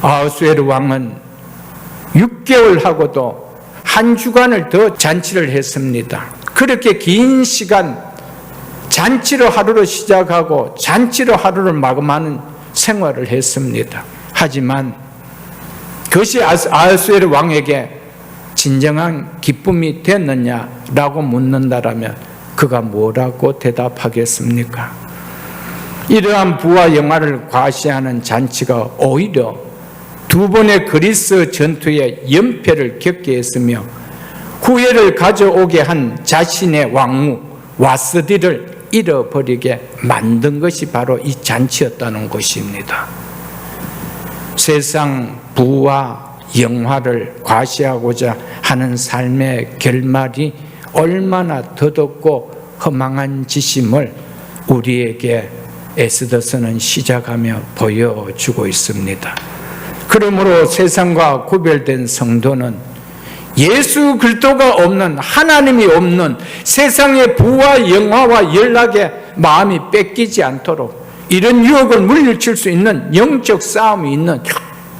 아하수에르 왕은 6개월 하고도 한 주간을 더 잔치를 했습니다. 그렇게 긴 시간 잔치로 하루를 시작하고 잔치로 하루를 마감하는 생활을 했습니다. 하지만 그것이 아하수에르 왕에게 진정한 기쁨이 됐느냐라고 묻는다라면 그가 뭐라고 대답하겠습니까? 이러한 부와 영화를 과시하는 잔치가 오히려 두 번의 그리스 전투의 연패를 겪게 했으며 후회를 가져오게 한 자신의 왕후 와스디를 잃어버리게 만든 것이 바로 이 잔치였다는 것입니다. 세상 부와 영화를 과시하고자 하는 삶의 결말이 얼마나 덧없고 허망한 짓임을 우리에게 에스더서는 시작하며 보여주고 있습니다. 그러므로 세상과 구별된 성도는 예수 그리스도가 없는, 하나님이 없는 세상의 부와 영화와 연락에 마음이 뺏기지 않도록 이런 유혹을 물리칠 수 있는 영적 싸움이 있는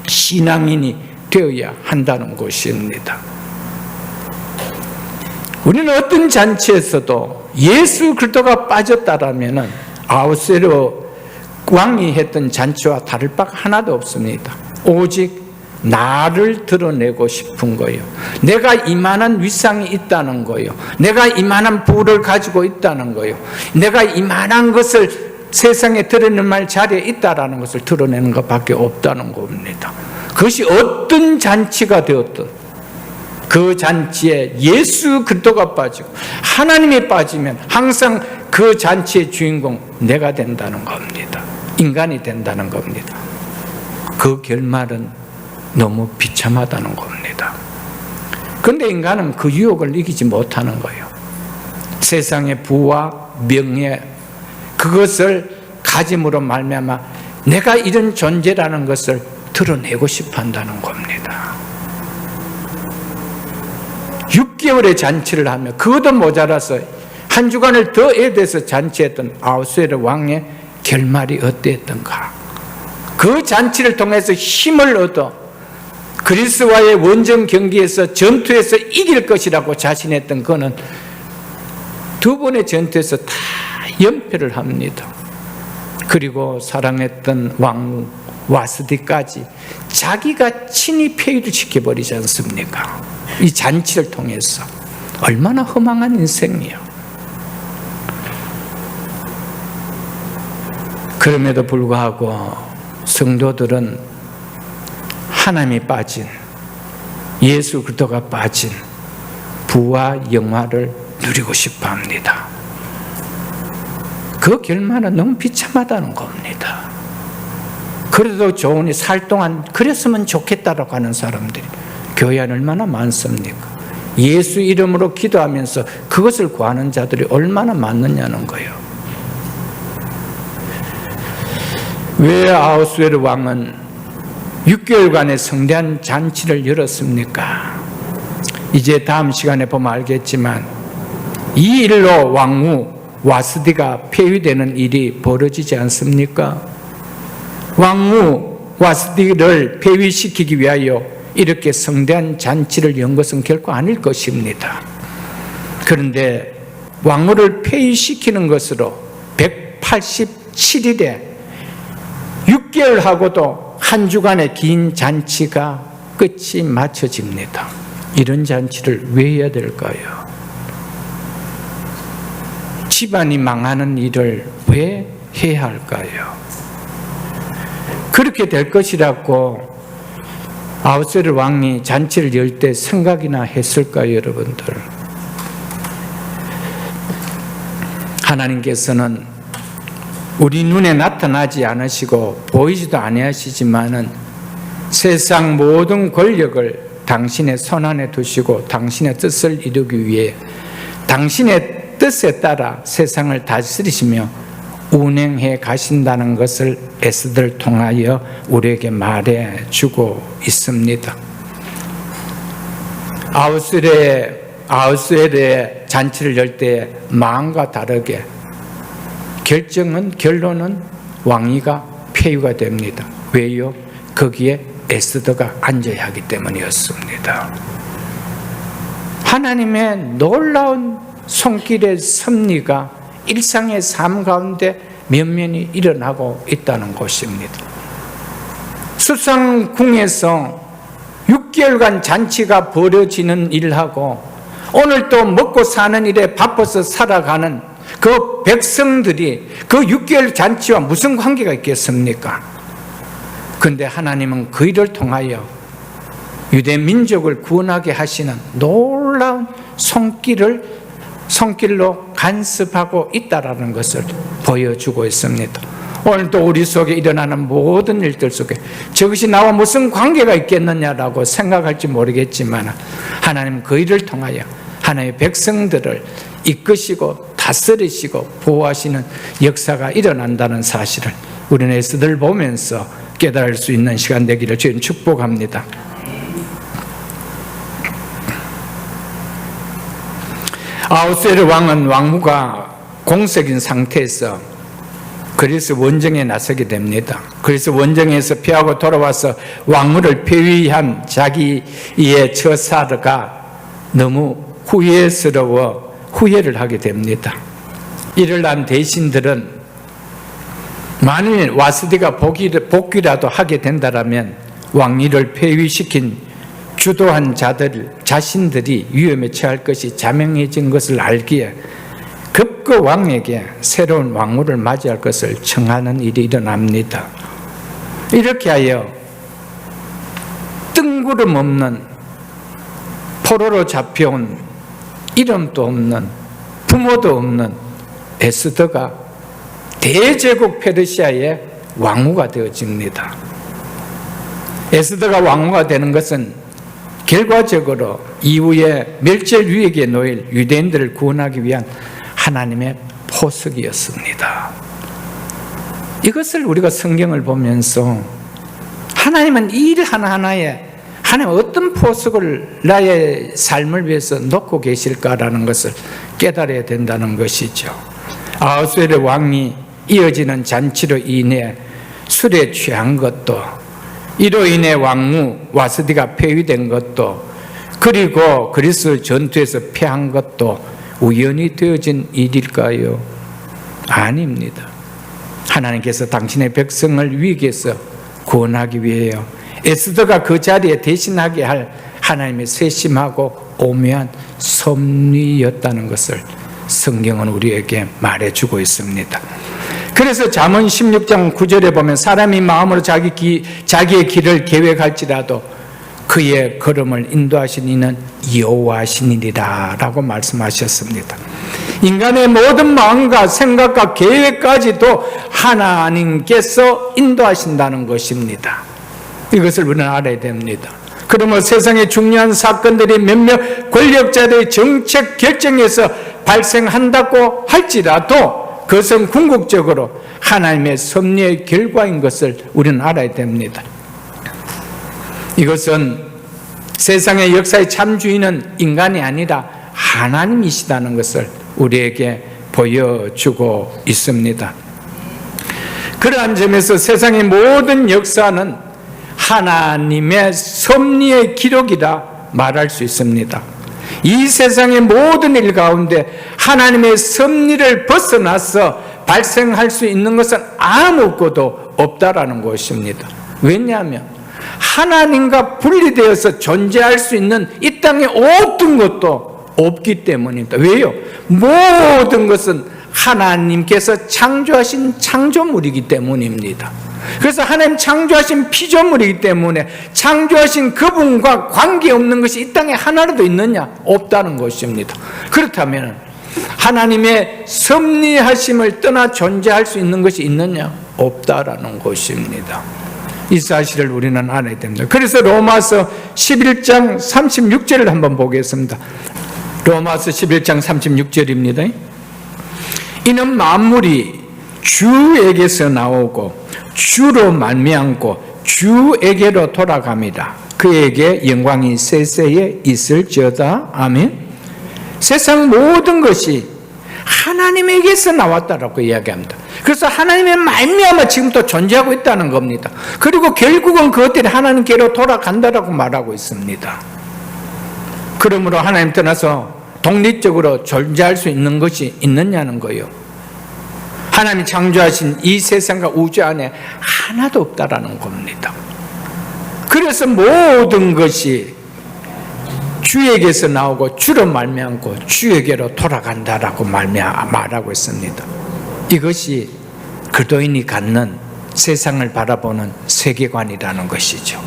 신앙인이 되어야 한다는 것입니다. 우리는 어떤 잔치에서도 예수 그리스도가 빠졌다라면 아하수에르 왕이 했던 잔치와 다를 바 하나도 없습니다. 오직 나를 드러내고 싶은 거예요. 내가 이만한 위상이 있다는 거예요. 내가 이만한 부를 가지고 있다는 거예요. 내가 이만한 것을 세상에 드러낼 자리에 있다라는 것을 드러내는 것밖에 없다는 겁니다. 그것이 어떤 잔치가 되었든 그 잔치에 예수 그리스도가 빠지고 하나님이 빠지면 항상 그 잔치의 주인공 내가 된다는 겁니다. 인간이 된다는 겁니다. 그 결말은 너무 비참하다는 겁니다. 그런데 인간은 그 유혹을 이기지 못하는 거예요. 세상의 부와 명예, 그것을 가짐으로 말미암아 내가 이런 존재라는 것을 드러내고 싶어 한다는 겁니다. 6개월의 잔치를 하며 그것도 모자라서 한 주간을 더 애대서 잔치했던 아하수에르 왕의 결말이 어땠던가? 그 잔치를 통해서 힘을 얻어 그리스와의 원정 경기에서 전투에서 이길 것이라고 자신했던 그는 두 번의 전투에서 다 연패를 합니다. 그리고 사랑했던 왕 와스디까지 자기가 친히 폐위를 시켜버리지 않습니까? 이 잔치를 통해서 얼마나 허망한 인생이요. 그럼에도 불구하고 성도들은 하나님이 빠진, 예수 그리스도가 빠진 부와 영화를 누리고 싶어 합니다. 그 결말은 너무 비참하다는 겁니다. 그래도 좋으니 살 동안 그랬으면 좋겠다라고 하는 사람들이 교회 안에 얼마나 많습니까? 예수 이름으로 기도하면서 그것을 구하는 자들이 얼마나 많느냐는 거예요. 왜 아하수에르 왕은 6개월간의 성대한 잔치를 열었습니까? 이제 다음 시간에 보면 알겠지만 이 일로 왕후 와스디가 폐위되는 일이 벌어지지 않습니까? 왕후 와스디를 폐위시키기 위하여 이렇게 성대한 잔치를 연 것은 결코 아닐 것입니다. 그런데 왕후를 폐위시키는 것으로 187일에 6개월하고도 한 주간의 긴 잔치가 끝이 맞춰집니다. 이런 잔치를 왜 해야 될까요? 집안이 망하는 일을 왜 해야 할까요? 그렇게 될 것이라고 아하수에르 왕이 잔치를 열 때 생각이나 했을까요, 여러분들? 하나님께서는 우리 눈에 나타나지 않으시고 보이지도 아니하시지만은 세상 모든 권력을 당신의 손안에 두시고 당신의 뜻을 이루기 위해 당신의 뜻에 따라 세상을 다스리시며 운행해 가신다는 것을 에스더를 통하여 우리에게 말해 주고 있습니다. 아하수에르의 잔치를 열 때 마음과 다르게 결론은 왕위가 폐위가 됩니다. 왜요? 거기에 에스더가 앉아야 하기 때문이었습니다. 하나님의 놀라운 손길의 섭리가 일상의 삶 가운데 면면이 일어나고 있다는 것입니다. 수상궁에서 6개월간 잔치가 벌어지는 일하고 오늘 또 먹고 사는 일에 바빠서 살아가는 그 백성들이 그 6개월 잔치와 무슨 관계가 있겠습니까? 그런데 하나님은 그 일을 통하여 유대 민족을 구원하게 하시는 놀라운 손길로 간섭하고 있다라는 것을 보여주고 있습니다. 오늘 또 우리 속에 일어나는 모든 일들 속에 저것이 나와 무슨 관계가 있겠느냐라고 생각할지 모르겠지만 하나님 그 일을 통하여 하나님의 백성들을 이끄시고 다스리시고 보호하시는 역사가 일어난다는 사실을 우리는 에스더를 보면서 깨달을 수 있는 시간 되기를 주님 축복합니다. 아하수에르 왕은 왕후가 공석인 상태에서 그리스 원정에 나서게 됩니다. 그리스 원정에서 피하고 돌아와서 왕후를 폐위한 자기의 처사가 너무 후회스러워 후회를 하게 됩니다. 이를 난 대신들은 만일 와스디가 복귀라도 하게 된다면 왕위를 폐위시킨 주도한 자신들이 위험에 처할 것이 자명해진 것을 알기에 급거 왕에게 새로운 왕후를 맞이할 것을 청하는 일이 일어납니다. 이렇게 하여 뜬구름 없는 포로로 잡혀온 이름도 없는 부모도 없는 에스더가 대제국 페르시아의 왕후가 되어집니다. 에스더가 왕후가 되는 것은 결과적으로 이후에 멸절 위기에 놓일 유대인들을 구원하기 위한 하나님의 포석이었습니다. 이것을 우리가 성경을 보면서 하나님은 이 일 하나하나에 하나님 어떤 포석을 나의 삶을 위해서 놓고 계실까라는 것을 깨달아야 된다는 것이죠. 아하수에르 왕이 이어지는 잔치로 인해 술에 취한 것도, 이로 인해 왕후 와스디가 폐위된 것도, 그리고 그리스 전투에서 패한 것도 우연히 되어진 일일까요? 아닙니다. 하나님께서 당신의 백성을 위기에서 구원하기 위해요. 에스더가 그 자리에 대신하게 할 하나님의 세심하고 오묘한 섭리였다는 것을 성경은 우리에게 말해주고 있습니다. 그래서 잠언 16장 9절에 보면 사람이 마음으로 자기의 길을 계획할지라도 그의 걸음을 인도하신 이는 여호와시니라 라고 말씀하셨습니다. 인간의 모든 마음과 생각과 계획까지도 하나님께서 인도하신다는 것입니다. 이것을 우리는 알아야 됩니다. 그러므로 세상의 중요한 사건들이 몇몇 권력자들의 정책 결정에서 발생한다고 할지라도 그것은 궁극적으로 하나님의 섭리의 결과인 것을 우리는 알아야 됩니다. 이것은 세상의 역사의 참주인은 인간이 아니라 하나님이시다는 것을 우리에게 보여주고 있습니다. 그러한 점에서 세상의 모든 역사는 하나님의 섭리의 기록이라 말할 수 있습니다. 이 세상의 모든 일 가운데 하나님의 섭리를 벗어나서 발생할 수 있는 것은 아무것도 없다라는 것입니다. 왜냐하면 하나님과 분리되어서 존재할 수 있는 이 땅에 어떤 것도 없기 때문입니다. 왜요? 모든 것은 하나님께서 창조하신 창조물이기 때문입니다. 그래서 하나님 창조하신 피조물이기 때문에 창조하신 그분과 관계없는 것이 이 땅에 하나라도 있느냐? 없다는 것입니다. 그렇다면 하나님의 섭리하심을 떠나 존재할 수 있는 것이 있느냐? 없다라는 것입니다. 이 사실을 우리는 알아야 됩니다. 그래서 로마서 11장 36절을 한번 보겠습니다. 로마서 11장 36절입니다. 이는 만물이 주에게서 나오고 주로 말미암고 주에게로 돌아갑니다. 그에게 영광이 세세에 있을지어다. 아멘. 세상 모든 것이 하나님에게서 나왔다라고 이야기합니다. 그래서 하나님의 말미암아 지금도 존재하고 있다는 겁니다. 그리고 결국은 그것들이 하나님께로 돌아간다라고 말하고 있습니다. 그러므로 하나님 떠나서 독립적으로 존재할 수 있는 것이 있느냐는 거예요. 하나님이 창조하신 이 세상과 우주 안에 하나도 없다라는 겁니다. 그래서 모든 것이 주에게서 나오고 주로 말미암고 주에게로 돌아간다라고 말하고 있습니다. 이것이 그리스도인이 갖는 세상을 바라보는 세계관이라는 것이죠.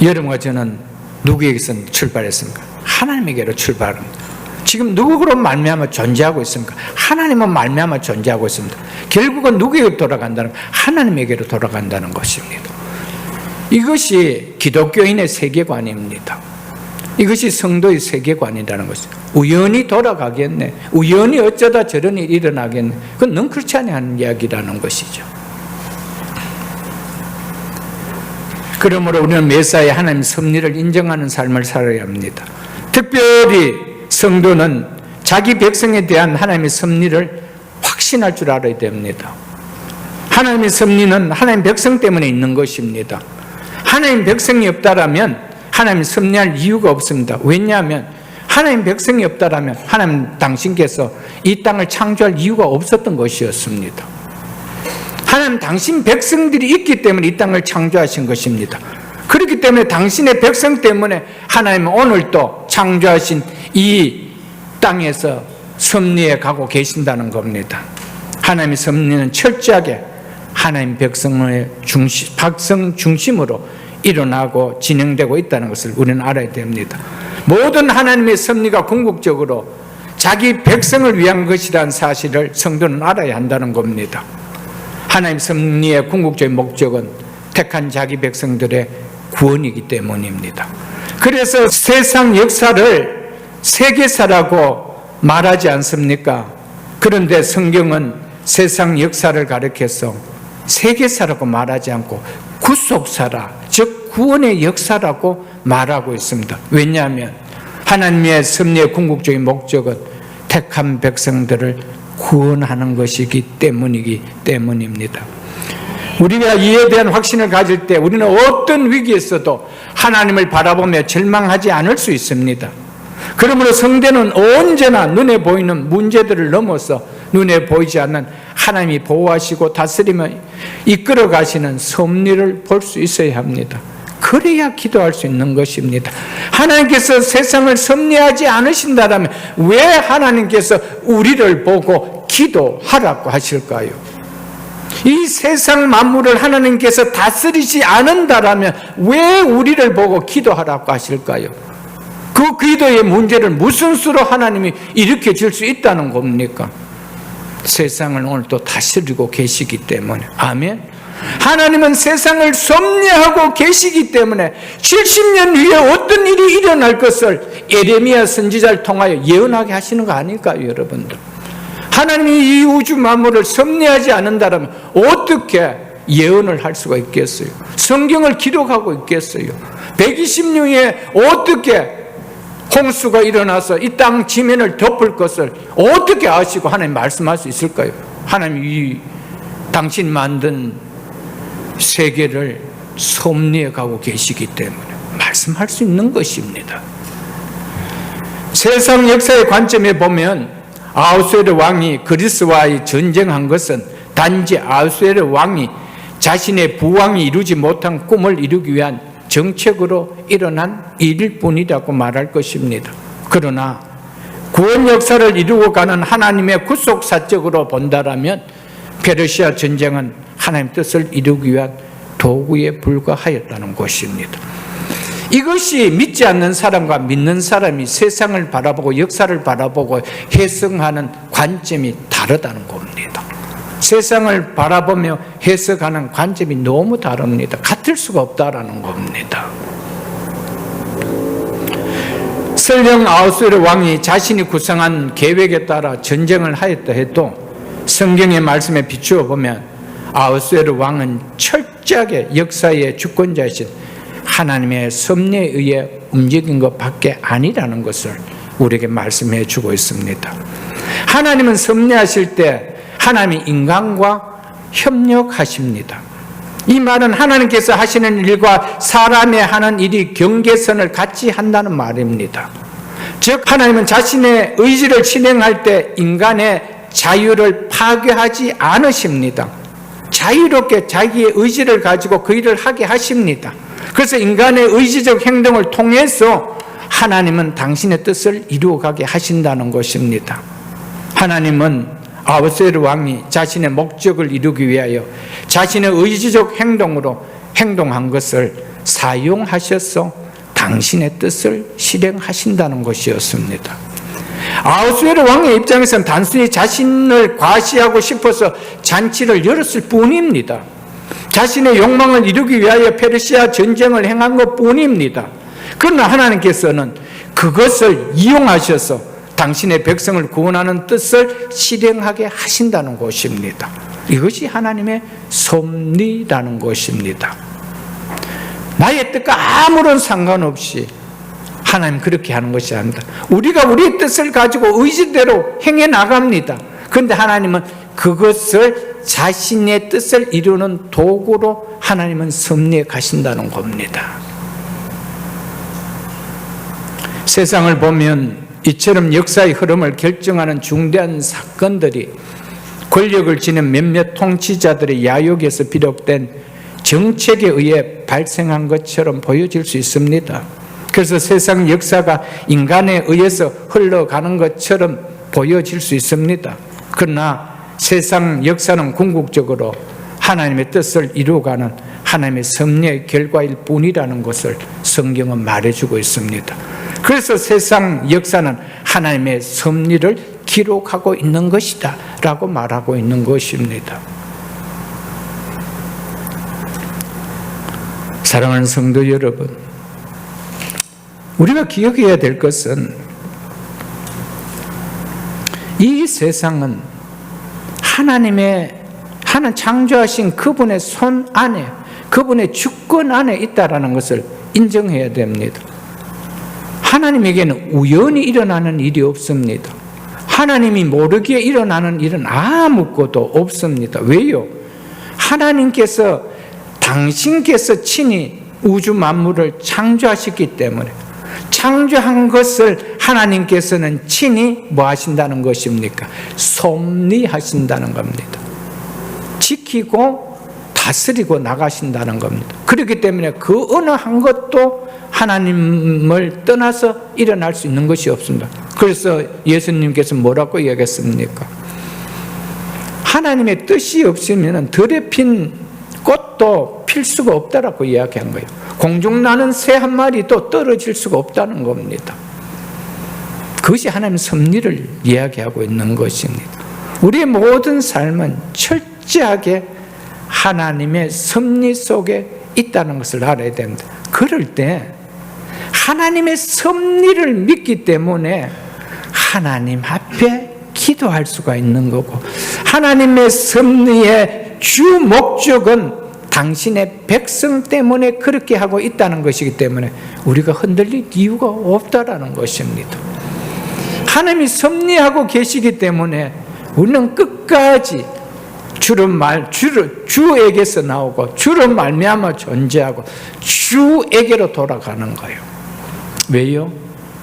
여러분과 저는 누구에게서 출발했습니까? 하나님에게로 출발합니다. 지금 누구로 말미암아 존재하고 있습니까? 하나님은 말미암아 존재하고 있습니다. 결국은 누구에게 돌아간다는 하나님에게로 돌아간다는 것입니다. 이것이 기독교인의 세계관입니다. 이것이 성도의 세계관이라는 것이죠. 우연히 돌아가겠네, 우연히 어쩌다 저런 일이 일어나겠네, 그건 넌 그렇지 않냐 하는 이야기라는 것이죠. 그러므로 우리는 매사에 하나님의 섭리를 인정하는 삶을 살아야 합니다. 특별히 성도는 자기 백성에 대한 하나님의 섭리를 확신할 줄 알아야 됩니다. 하나님의 섭리는 하나님 백성 때문에 있는 것입니다. 하나님 백성이 없다라면 하나님 섭리할 이유가 없습니다. 왜냐하면 하나님 백성이 없다라면 하나님 당신께서 이 땅을 창조할 이유가 없었던 것이었습니다. 하나님 당신 백성들이 있기 때문에 이 땅을 창조하신 것입니다. 그렇기 때문에 당신의 백성 때문에 하나님은 오늘도 창조하신 이 땅에서 섭리해 가고 계신다는 겁니다. 하나님의 섭리는 철저하게 하나님 백성의 백성 중심으로 일어나고 진행되고 있다는 것을 우리는 알아야 됩니다. 모든 하나님의 섭리가 궁극적으로 자기 백성을 위한 것이라는 사실을 성도는 알아야 한다는 겁니다. 하나님 섭리의 궁극적인 목적은 택한 자기 백성들의 구원이기 때문입니다. 그래서 세상 역사를 세계사라고 말하지 않습니까? 그런데 성경은 세상 역사를 가리켜서 세계사라고 말하지 않고 구속사라, 즉 구원의 역사라고 말하고 있습니다. 왜냐하면 하나님의 섭리의 궁극적인 목적은 택한 백성들을 구원하는 것이기 때문입니다. 우리가 이에 대한 확신을 가질 때 우리는 어떤 위기에서도 하나님을 바라보며 절망하지 않을 수 있습니다. 그러므로 성대는 언제나 눈에 보이는 문제들을 넘어서 눈에 보이지 않는 하나님이 보호하시고 다스리며 이끌어 가시는 섭리를 볼 수 있어야 합니다. 그래야 기도할 수 있는 것입니다. 하나님께서 세상을 섭리하지 않으신다면 왜 하나님께서 우리를 보고 기도하라고 하실까요? 이 세상 만물을 하나님께서 다스리지 않는다라면 왜 우리를 보고 기도하라고 하실까요? 그 기도의 문제를 무슨 수로 하나님이 일으켜 줄 수 있다는 겁니까? 세상을 오늘 또 다스리고 계시기 때문에. 아멘. 하나님은 세상을 섭리하고 계시기 때문에 70년 후에 어떤 일이 일어날 것을 예레미야 선지자를 통하여 예언하게 하시는 거 아닐까요, 여러분들? 하나님이 이 우주 만물을 섭리하지 않는다면 어떻게 예언을 할 수가 있겠어요? 성경을 기록하고 있겠어요? 120년 후에 어떻게 홍수가 일어나서 이 땅 지면을 덮을 것을 어떻게 아시고 하나님 말씀할 수 있을까요? 하나님 이 당신 만든 세계를 섭리해 가고 계시기 때문에 말씀할 수 있는 것입니다. 세상 역사의 관점에 보면 아하수에르 왕이 그리스와의 전쟁한 것은 단지 아하수에르 왕이 자신의 부왕이 이루지 못한 꿈을 이루기 위한 정책으로 일어난 일일 뿐이라고 말할 것입니다. 그러나 구원 역사를 이루고 가는 하나님의 구속사적으로 본다라면 페르시아 전쟁은 하나님의 뜻을 이루기 위한 도구에 불과하였다는 것입니다. 이것이 믿지 않는 사람과 믿는 사람이 세상을 바라보고 역사를 바라보고 해석하는 관점이 다르다는 겁니다. 세상을 바라보며 해석하는 관점이 너무 다릅니다. 같을 수가 없다라는 겁니다. 설령 아하수에르 왕이 자신이 구성한 계획에 따라 전쟁을 하였다 해도 성경의 말씀에 비추어 보면 아하수에르 왕은 철저하게 역사의 주권자이신 하나님의 섭리에 의해 움직인 것밖에 아니라는 것을 우리에게 말씀해 주고 있습니다. 하나님은 섭리하실 때 하나님이 인간과 협력하십니다. 이 말은 하나님께서 하시는 일과 사람이 하는 일이 경계선을 같이 한다는 말입니다. 즉 하나님은 자신의 의지를 실행할 때 인간의 자유를 파괴하지 않으십니다. 자유롭게 자기의 의지를 가지고 그 일을 하게 하십니다. 그래서 인간의 의지적 행동을 통해서 하나님은 당신의 뜻을 이루어가게 하신다는 것입니다. 하나님은 아하수에르 왕이 자신의 목적을 이루기 위하여 자신의 의지적 행동으로 행동한 것을 사용하셔서 당신의 뜻을 실행하신다는 것이었습니다. 아하수에르 왕의 입장에서는 단순히 자신을 과시하고 싶어서 잔치를 열었을 뿐입니다. 자신의 욕망을 이루기 위하여 페르시아 전쟁을 행한 것 뿐입니다. 그러나 하나님께서는 그것을 이용하셔서 당신의 백성을 구원하는 뜻을 실행하게 하신다는 것입니다. 이것이 하나님의 섭리라는 것입니다. 나의 뜻과 아무런 상관없이 하나님 그렇게 하는 것이 아닙니다. 우리가 우리의 뜻을 가지고 의지대로 행해 나갑니다. 그런데 하나님은 그것을 자신의 뜻을 이루는 도구로 하나님은 섭리해 가신다는 겁니다. 세상을 보면 이처럼 역사의 흐름을 결정하는 중대한 사건들이 권력을 지닌 몇몇 통치자들의 야욕에서 비롯된 정책에 의해 발생한 것처럼 보여질 수 있습니다. 그래서 세상 역사가 인간에 의해서 흘러가는 것처럼 보여질 수 있습니다. 그러나 세상 역사는 궁극적으로 하나님의 뜻을 이루어가는 하나님의 섭리의 결과일 뿐이라는 것을 성경은 말해주고 있습니다. 그래서 세상 역사는 하나님의 섭리를 기록하고 있는 것이다 라고 말하고 있는 것입니다. 사랑하는 성도 여러분, 우리가 기억해야 될 것은 이 세상은 하나님 창조하신 그분의 손 안에, 그분의 주권 안에 있다라는 것을 인정해야 됩니다. 하나님에게는 우연히 일어나는 일이 없습니다. 하나님이 모르기에 일어나는 일은 아무것도 없습니다. 왜요? 하나님께서 당신께서 친히 우주 만물을 창조하셨기 때문에 창조한 것을 하나님께서는 친히 뭐 하신다는 것입니까? 섭리하신다는 겁니다. 지키고 다스리고 나가신다는 겁니다. 그렇기 때문에 그 어느 한 것도 하나님을 떠나서 일어날 수 있는 것이 없습니다. 그래서 예수님께서 뭐라고 이야기했습니까? 하나님의 뜻이 없으면 들에 핀 꽃도 필 수가 없다라고 이야기한 거예요. 공중 나는 새 한 마리도 떨어질 수가 없다는 겁니다. 그것이 하나님의 섭리를 이야기하고 있는 것입니다. 우리의 모든 삶은 철저하게 하나님의 섭리 속에 있다는 것을 알아야 됩니다. 그럴 때 하나님의 섭리를 믿기 때문에 하나님 앞에 기도할 수가 있는 거고, 하나님의 섭리의 주 목적은 당신의 백성 때문에 그렇게 하고 있다는 것이기 때문에 우리가 흔들릴 이유가 없다라는 것입니다. 하나님이 섭리하고 계시기 때문에 우리는 끝까지 주에게서 나오고 주로 말미암아 존재하고 주에게로 돌아가는 거예요. 왜요?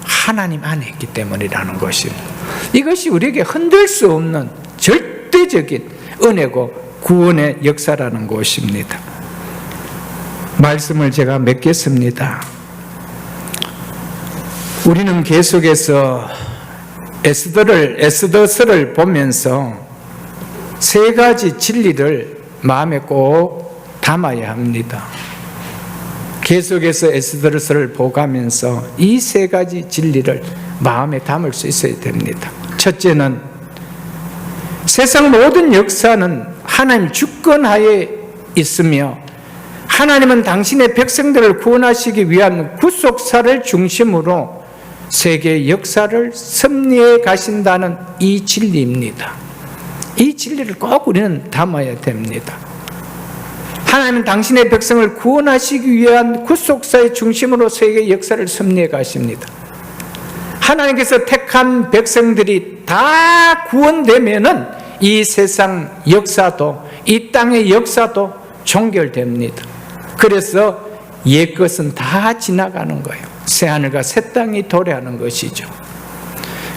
하나님 안에 있기 때문이라는 것입니다. 이것이 우리에게 흔들 수 없는 절대적인 은혜고 구원의 역사라는 것입니다. 말씀을 제가 맺겠습니다. 우리는 계속해서 에스더서를 보면서 세 가지 진리를 마음에 꼭 담아야 합니다. 계속해서 에스더서를 보가면서 이 세 가지 진리를 마음에 담을 수 있어야 됩니다. 첫째는 세상 모든 역사는 하나님 주권하에 있으며 하나님은 당신의 백성들을 구원하시기 위한 구속사를 중심으로 세계의 역사를 섭리해 가신다는 이 진리입니다. 이 진리를 꼭 우리는 담아야 됩니다. 하나님은 당신의 백성을 구원하시기 위한 구속사의 중심으로 세계의 역사를 섭리해 가십니다. 하나님께서 택한 백성들이 다 구원되면은 이 세상 역사도, 이 땅의 역사도 종결됩니다. 그래서 옛것은 다 지나가는 거예요. 새하늘과 새 땅이 도래하는 것이죠.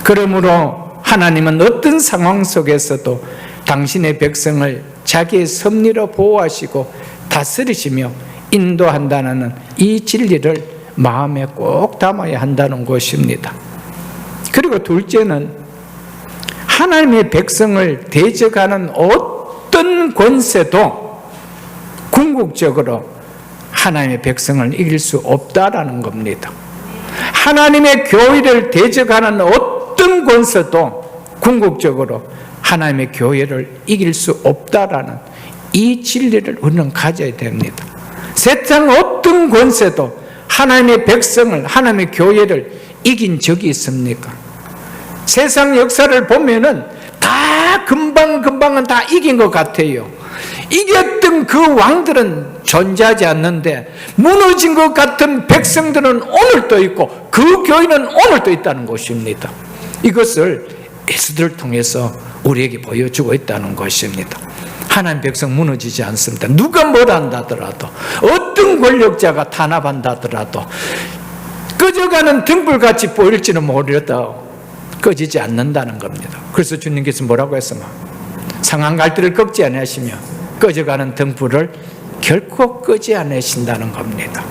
그러므로 하나님은 어떤 상황 속에서도 당신의 백성을 자기의 섭리로 보호하시고 다스리시며 인도한다는 이 진리를 마음에 꼭 담아야 한다는 것입니다. 그리고 둘째는 하나님의 백성을 대적하는 어떤 권세도 궁극적으로 하나님의 백성을 이길 수 없다라는 겁니다. 하나님의 교회를 대적하는 어떤 권세도 궁극적으로 하나님의 교회를 이길 수 없다라는 이 진리를 우리는 가져야 됩니다. 세상 어떤 권세도 하나님의 백성을, 하나님의 교회를 이긴 적이 있습니까? 세상 역사를 보면은 다 금방은 다 이긴 것 같아요. 이겼던 그 왕들은 존재하지 않는데 무너진 것 같은 백성들은 오늘도 있고 그 교회는 오늘도 있다는 것입니다. 이것을 에스더를 통해서 우리에게 보여주고 있다는 것입니다. 하나님 백성 무너지지 않습니다. 누가 뭘 한다더라도, 어떤 권력자가 탄압한다더라도 꺼져가는 등불같이 보일지는 모르겠다 꺼지지 않는다는 겁니다. 그래서 주님께서 뭐라고 했으면 상한 갈대를 꺾지 않으시며 꺼져가는 등불을 결코 끄지 않으신다는 겁니다.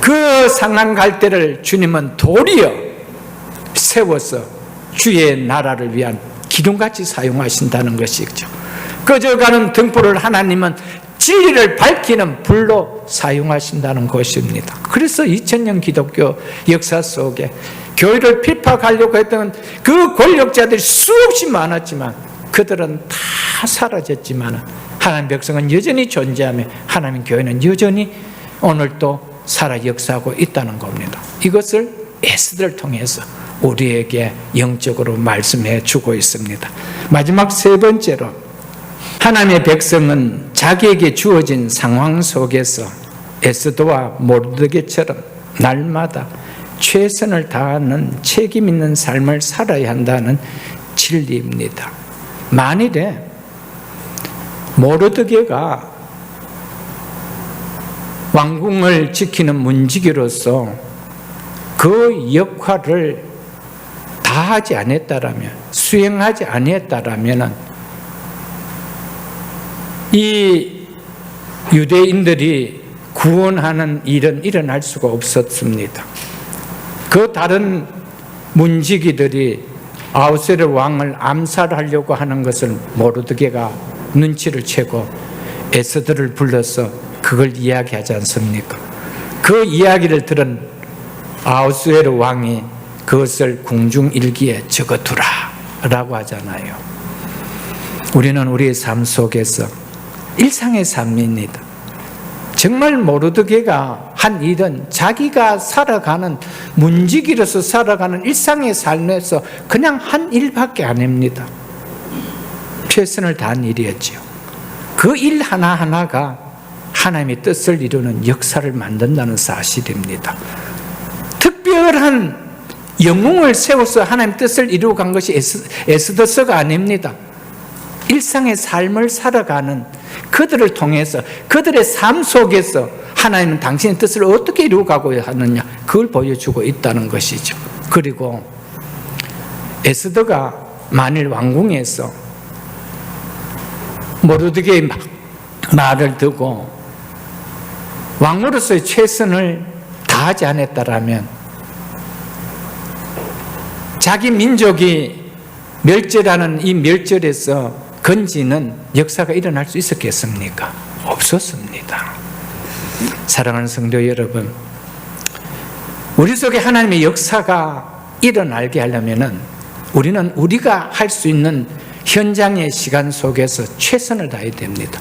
그 상한 갈대를 주님은 도리어 세워서 주의 나라를 위한 기둥같이 사용하신다는 것이죠. 꺼져가는 등불을 하나님은 진리를 밝히는 불로 사용하신다는 것입니다. 그래서 2000년 기독교 역사 속에 교회를 핍박하려고 했던 그 권력자들이 수없이 많았지만 그들은 다 사라졌지만 하나님 백성은 여전히 존재하며 하나님 교회는 여전히 오늘도 살아 역사하고 있다는 겁니다. 이것을 에스더를 통해서 우리에게 영적으로 말씀해 주고 있습니다. 마지막 세 번째로 하나님의 백성은 자기에게 주어진 상황 속에서 에스더와 모르드게처럼 날마다 최선을 다하는 책임 있는 삶을 살아야 한다는 진리입니다. 만일에 모르드게가 왕궁을 지키는 문지기로서 그 역할을 다하지 않았다라면, 수행하지 않았다라면 이 유대인들이 구원하는 일은 일어날 수가 없었습니다. 그 다른 문지기들이 아하수에르 왕을 암살하려고 하는 것을 모르드게가 눈치를 채고 에스더를 불러서 그걸 이야기하지 않습니까? 그 이야기를 들은 아하수에르 왕이 그것을 궁중일기에 적어두라 라고 하잖아요. 우리는 우리의 삶 속에서 일상의 삶입니다. 정말 모르드게가 한 일은 자기가 살아가는 문지기로서 살아가는 일상의 삶에서 그냥 한 일밖에 아닙니다. 최선을 다한 일이었죠. 그 일 하나하나가 하나님의 뜻을 이루는 역사를 만든다는 사실입니다. 특별한 영웅을 세워서 하나님의 뜻을 이루어 간 것이 에스더서가 아닙니다. 일상의 삶을 살아가는 그들을 통해서 그들의 삶 속에서 하나님은 당신의 뜻을 어떻게 이루어가고 하느냐 그걸 보여주고 있다는 것이죠. 그리고 에스더가 만일 왕궁에서 모르드게의 말을 듣고 왕으로서의 최선을 다하지 않았다라면 자기 민족이 멸절하는 이 멸절에서 건지는 역사가 일어날 수 있었겠습니까? 없었습니다. 사랑하는 성도 여러분, 우리 속에 하나님의 역사가 일어나게 하려면 우리는 우리가 할 수 있는 현장의 시간 속에서 최선을 다해야 됩니다.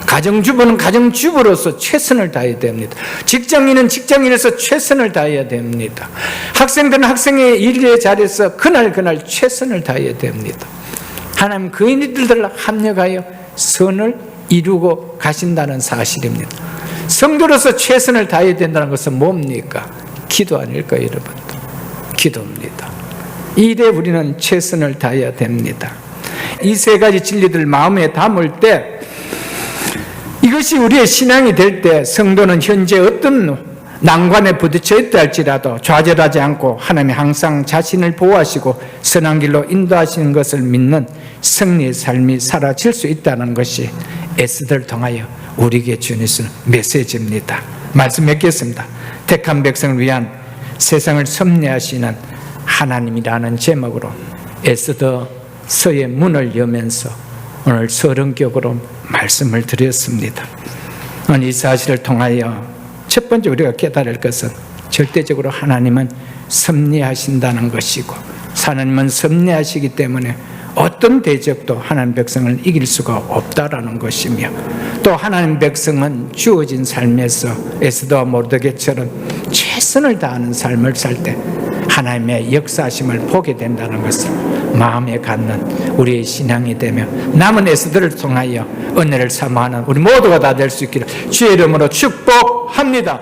가정주부는 가정주부로서 최선을 다해야 됩니다. 직장인은 직장인에서 최선을 다해야 됩니다. 학생들은 학생의 일의 자리에서 그날 최선을 다해야 됩니다. 하나님 그 일들을 합력하여 선을 이루고 가신다는 사실입니다. 성도로서 최선을 다해야 된다는 것은 뭡니까? 기도 아닐까요, 여러분? 기도입니다. 이 일에 우리는 최선을 다해야 됩니다. 이 세 가지 진리들을 마음에 담을 때 이것이 우리의 신앙이 될 때 성도는 현재 어떤 난관에 부딪혀 있다 할지라도 좌절하지 않고 하나님이 항상 자신을 보호하시고 선한 길로 인도하시는 것을 믿는 승리의 삶이 사라질 수 있다는 것이 에스더를 통하여 우리에게 주시는 메시지입니다. 말씀 맺겠습니다. 택한 백성을 위한 세상을 섭리하시는 하나님이라는 제목으로 에스더서의 문을 여면서 오늘 서론격으로 말씀을 드렸습니다. 이 사실을 통하여 첫 번째 우리가 깨달을 것은 절대적으로 하나님은 섭리하신다는 것이고 하나님은 섭리하시기 때문에 어떤 대적도 하나님 백성을 이길 수가 없다라는 것이며 또 하나님 백성은 주어진 삶에서 에스더와 모르드게처럼 최선을 다하는 삶을 살 때 하나님의 역사하심을 보게 된다는 것을 마음에 갖는 우리의 신앙이 되며 남은 에스더를 통하여 은혜를 삼아하는 우리 모두가 다 될 수 있기를 주의 이름으로 축복합니다.